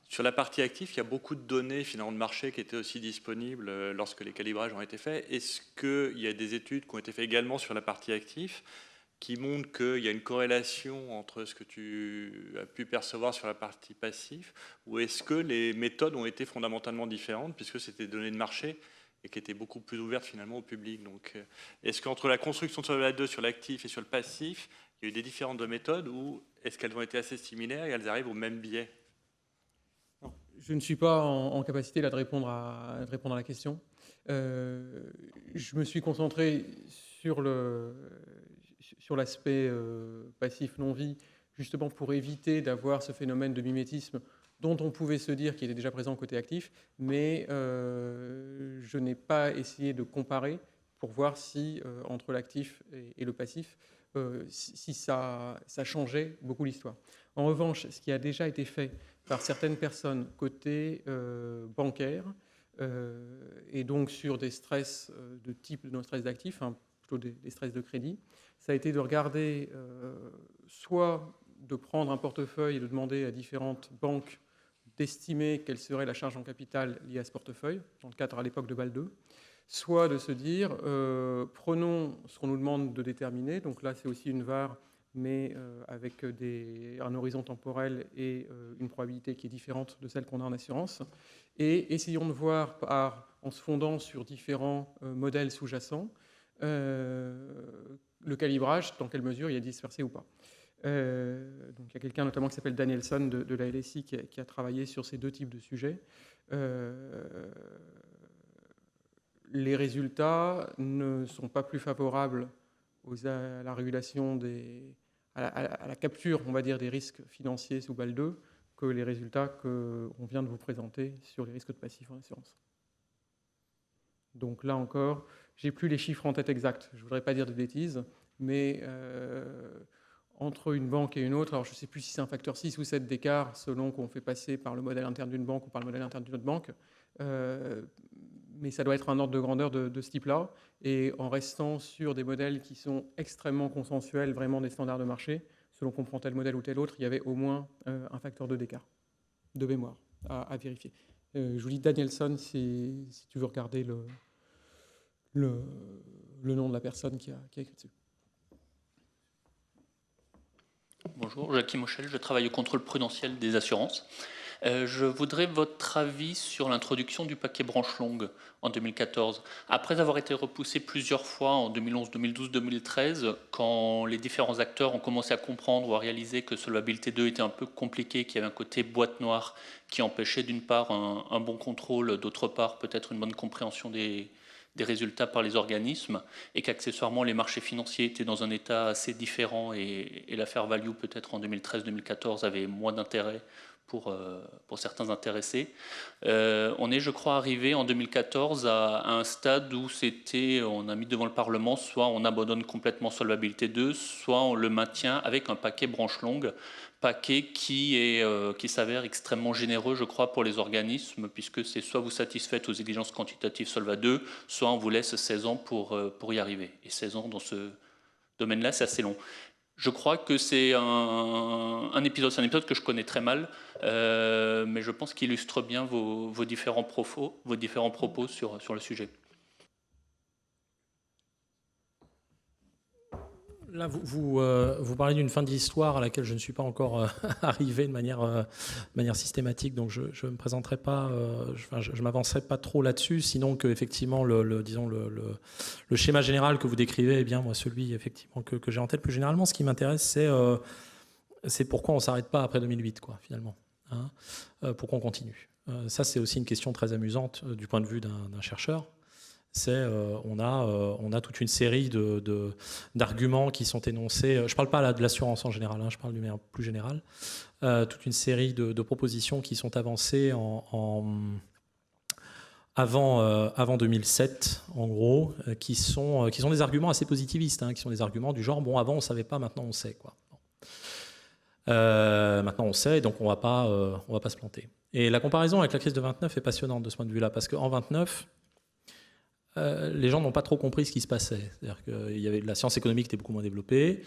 Sur la partie actif, il y a beaucoup de données finalement de marché qui étaient aussi disponibles lorsque les calibrages ont été faits. Est-ce qu'il y a des études qui ont été faites également sur la partie actif qui montrent qu'il y a une corrélation entre ce que tu as pu percevoir sur la partie passif, ou est-ce que les méthodes ont été fondamentalement différentes, puisque c'était des données de marché et qui étaient beaucoup plus ouvertes finalement au public. Donc, est-ce qu'entre la construction sur la 2, sur l'actif et sur le passif, il y a eu des différentes de méthodes, ou est-ce qu'elles ont été assez similaires et elles arrivent au même biais ? Alors, je ne suis pas en capacité là, de répondre à la question. Je me suis concentré sur l'aspect passif non-vie, justement pour éviter d'avoir ce phénomène de mimétisme dont on pouvait se dire qu'il était déjà présent côté actif, mais je n'ai pas essayé de comparer pour voir si, entre l'actif et le passif, si ça changeait beaucoup l'histoire. En revanche, ce qui a déjà été fait par certaines personnes côté bancaire, et donc sur des stress de type de stress d'actifs, hein, plutôt des stress de crédit, ça a été de regarder, soit de prendre un portefeuille et de demander à différentes banques d'estimer quelle serait la charge en capital liée à ce portefeuille, dans le cadre à l'époque de BAL 2, soit de se dire, prenons ce qu'on nous demande de déterminer, donc là c'est aussi une VaR, mais avec un horizon temporel et une probabilité qui est différente de celle qu'on a en assurance, et essayons de voir, en se fondant sur différents modèles sous-jacents, le calibrage, dans quelle mesure il est dispersé ou pas. Donc il y a quelqu'un notamment qui s'appelle Danielson de la LSI qui a travaillé sur ces deux types de sujets. Les résultats ne sont pas plus favorables à la régulation à la capture, on va dire, des risques financiers sous BAL 2 que les résultats qu'on vient de vous présenter sur les risques de passifs en assurance. Donc là encore, j'ai plus les chiffres en tête exacts. Je ne voudrais pas dire de bêtises, mais entre une banque et une autre, alors je ne sais plus si c'est un facteur 6 ou 7 d'écart selon qu'on fait passer par le modèle interne d'une banque ou par le modèle interne d'une autre banque, mais ça doit être un ordre de grandeur de ce type-là, et en restant sur des modèles qui sont extrêmement consensuels, vraiment des standards de marché, selon qu'on prend tel modèle ou tel autre, il y avait au moins un facteur 2 d'écart, de mémoire, à vérifier. Je vous dis Danielson si tu veux regarder le nom de la personne qui a écrit dessus. Bonjour, Jacques Mochel, je travaille au contrôle prudentiel des assurances. Je voudrais votre avis sur l'introduction du paquet branche longue en 2014. Après avoir été repoussé plusieurs fois en 2011, 2012, 2013, quand les différents acteurs ont commencé à comprendre ou à réaliser que Solvabilité 2 était un peu compliqué, qu'il y avait un côté boîte noire qui empêchait d'une part un bon contrôle, d'autre part peut-être une bonne compréhension des résultats par les organismes, et qu'accessoirement les marchés financiers étaient dans un état assez différent et la fair value peut-être en 2013-2014 avait moins d'intérêt pour certains intéressés. On est, je crois, arrivé en 2014 à un stade où on a mis devant le Parlement, soit on abandonne complètement Solvabilité 2, soit on le maintient avec un paquet branche longue, paquet qui s'avère extrêmement généreux, je crois, pour les organismes, puisque c'est soit vous satisfaites aux exigences quantitatives Solva 2, soit on vous laisse 16 ans pour y arriver. Et 16 ans dans ce domaine-là, c'est assez long. Je crois que c'est un épisode que je connais très mal, mais je pense qu'il illustre bien vos différents propos sur le sujet. Là, vous parlez d'une fin de l'histoire à laquelle je ne suis pas encore arrivé de manière systématique, donc je ne me présenterai pas, je m'avancerai pas trop là-dessus, sinon que effectivement le schéma général que vous décrivez, eh bien moi celui effectivement que j'ai en tête. Plus généralement, ce qui m'intéresse, c'est pourquoi on s'arrête pas après 2008, quoi, finalement. Hein, pourquoi on continue. Ça, c'est aussi une question très amusante du point de vue d'un chercheur. On a toute une série d'arguments qui sont énoncés. Je ne parle pas de l'assurance en général, hein, je parle du manière plus générale. Toute une série de propositions qui sont avancées avant 2007, en gros, qui sont des arguments assez positivistes, hein, qui sont des arguments du genre, bon, avant on ne savait pas, maintenant on sait, quoi. Maintenant on sait, donc on va pas se planter. Et la comparaison avec la crise de 29 est passionnante de ce point de vue-là, parce qu'en 29, les gens n'ont pas trop compris ce qui se passait. C'est-à-dire qu'il y avait la science économique était beaucoup moins développée,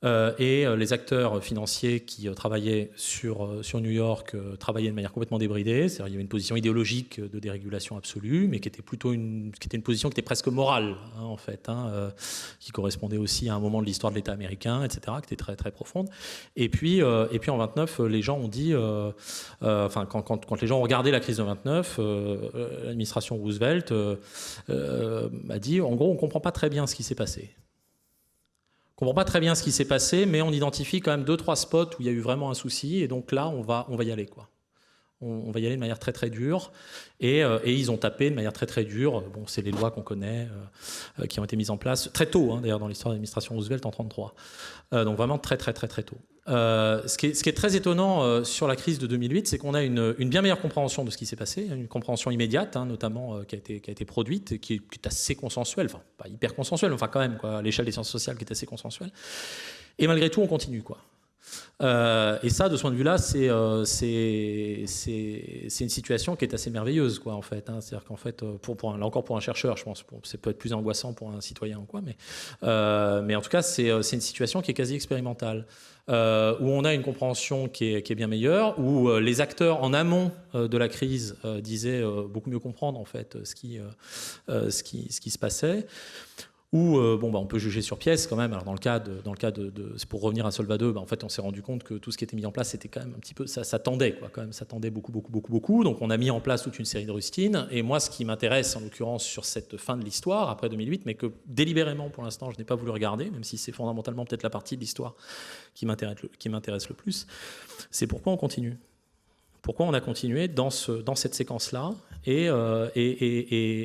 et les acteurs financiers qui travaillaient sur New York travaillaient de manière complètement débridée. C'est-à-dire qu'il y avait une position idéologique de dérégulation absolue, mais qui était plutôt une position qui était presque morale, hein, en fait, hein, qui correspondait aussi à un moment de l'histoire de l'État américain, etc., qui était très très profonde. Et puis en 29, les gens ont dit, quand les gens ont regardé la crise de 29, l'administration Roosevelt a dit, en gros, on comprend pas très bien ce qui s'est passé. On ne comprend pas très bien ce qui s'est passé, mais on identifie quand même 2-3 spots où il y a eu vraiment un souci, et donc là, on va y aller, quoi. On va y aller de manière très très dure, et ils ont tapé de manière très très dure. Bon, c'est les lois qu'on connaît, qui ont été mises en place très tôt, hein, d'ailleurs dans l'histoire de l'administration Roosevelt en 1933. Donc vraiment très très très très tôt. Ce qui est très étonnant sur la crise de 2008, c'est qu'on a une bien meilleure compréhension de ce qui s'est passé, une compréhension immédiate, hein, notamment qui a été produite, qui est assez consensuelle, enfin pas hyper consensuelle, enfin quand même, quoi, à l'échelle des sciences sociales, qui est assez consensuelle. Et malgré tout, on continue, quoi. Et ça, de ce point de vue-là, c'est une situation qui est assez merveilleuse, quoi, en fait. Hein. C'est-à-dire qu'en fait, là encore pour un chercheur, je pense, ça peut être plus angoissant pour un citoyen ou quoi, mais en tout cas, c'est une situation qui est quasi expérimentale, où on a une compréhension qui est bien meilleure, où les acteurs en amont de la crise disaient beaucoup mieux comprendre en fait ce qui se passait. Où on peut juger sur pièce quand même. Alors dans le cas pour revenir à Solva 2, en fait on s'est rendu compte que tout ce qui était mis en place c'était quand même un petit peu ça tendait, quoi, quand même ça tendait beaucoup. Donc on a mis en place toute une série de rustines. Et moi ce qui m'intéresse en l'occurrence sur cette fin de l'histoire après 2008, mais que délibérément pour l'instant je n'ai pas voulu regarder, même si c'est fondamentalement peut-être la partie de l'histoire qui m'intéresse le plus, c'est pourquoi on continue. Pourquoi on a continué dans cette séquence-là, et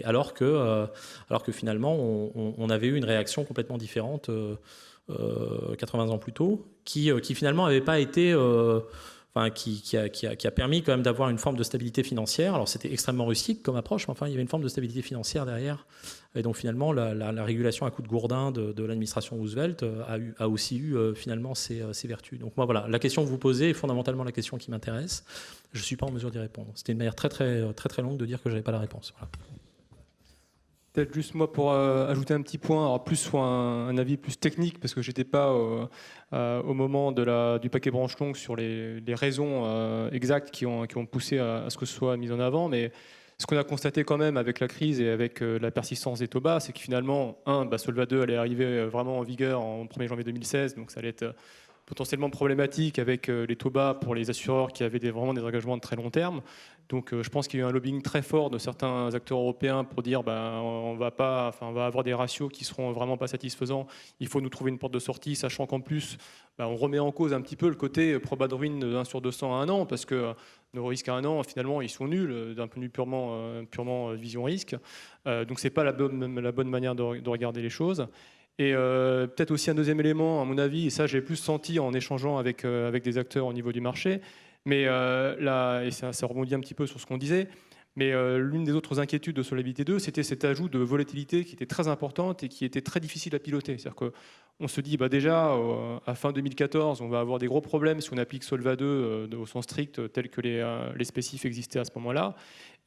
alors que finalement on avait eu une réaction complètement différente 80 ans plus tôt, qui finalement n'avait pas été, qui a permis quand même d'avoir une forme de stabilité financière. Alors c'était extrêmement rustique comme approche, mais enfin il y avait une forme de stabilité financière derrière. Et donc finalement la régulation à coup de gourdin de l'administration Roosevelt a aussi eu finalement ses vertus. Donc moi voilà, la question que vous posez est fondamentalement la question qui m'intéresse. Je ne suis pas en mesure d'y répondre. C'était une manière très très très très longue de dire que je n'avais pas la réponse. Voilà. Peut-être juste moi pour ajouter un petit point, alors plus soit un avis plus technique, parce que j'étais pas au moment du paquet branche longue sur les raisons exactes qui ont poussé à ce que ce soit mis en avant, mais ce qu'on a constaté quand même avec la crise et avec la persistance des taux bas, c'est que finalement, Solva 2 allait arriver vraiment en vigueur en 1er janvier 2016, donc ça allait être potentiellement problématique avec les taux bas pour les assureurs qui avaient vraiment des engagements de très long terme. Donc je pense qu'il y a eu un lobbying très fort de certains acteurs européens pour dire on va avoir des ratios qui seront vraiment pas satisfaisants, il faut nous trouver une porte de sortie, sachant qu'en plus on remet en cause un petit peu le côté probable ruine de 1 sur 200 à 1 an, parce que nos risques à 1 an, finalement, ils sont nuls d'un point de vue purement vision risque. Donc c'est pas la bonne manière de regarder les choses. Et peut-être aussi un deuxième élément, à mon avis, et ça j'ai plus senti en échangeant avec des acteurs au niveau du marché, mais là, et ça rebondit un petit peu sur ce qu'on disait, mais l'une des autres inquiétudes de Solvabilité 2, c'était cet ajout de volatilité qui était très importante et qui était très difficile à piloter. C'est-à-dire qu'on se dit déjà, à fin 2014, on va avoir des gros problèmes si on applique Solva 2 au sens strict tel que les spécifs existaient à ce moment-là.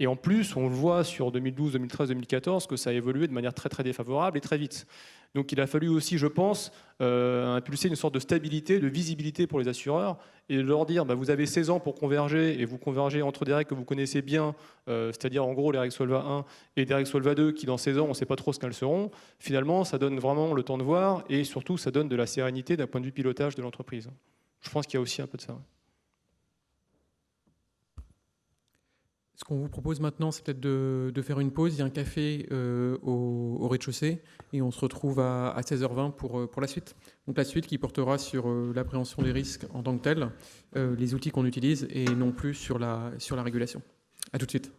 Et en plus, on le voit sur 2012, 2013, 2014 que ça a évolué de manière très très défavorable et très vite. Donc il a fallu aussi, je pense, impulser une sorte de stabilité, de visibilité pour les assureurs et leur dire vous avez 16 ans pour converger et vous convergez entre des règles que vous connaissez bien, c'est-à-dire en gros les règles Solva 1 et des règles Solva 2 qui dans 16 ans on ne sait pas trop ce qu'elles seront. Finalement, ça donne vraiment le temps de voir et surtout ça donne de la sérénité d'un point de vue pilotage de l'entreprise. Je pense qu'il y a aussi un peu de ça. Ce qu'on vous propose maintenant, c'est peut-être de faire une pause. Il y a un café au rez-de-chaussée et on se retrouve à 16h20 pour la suite. Donc la suite qui portera sur l'appréhension des risques en tant que tel, les outils qu'on utilise et non plus sur la régulation. À tout de suite.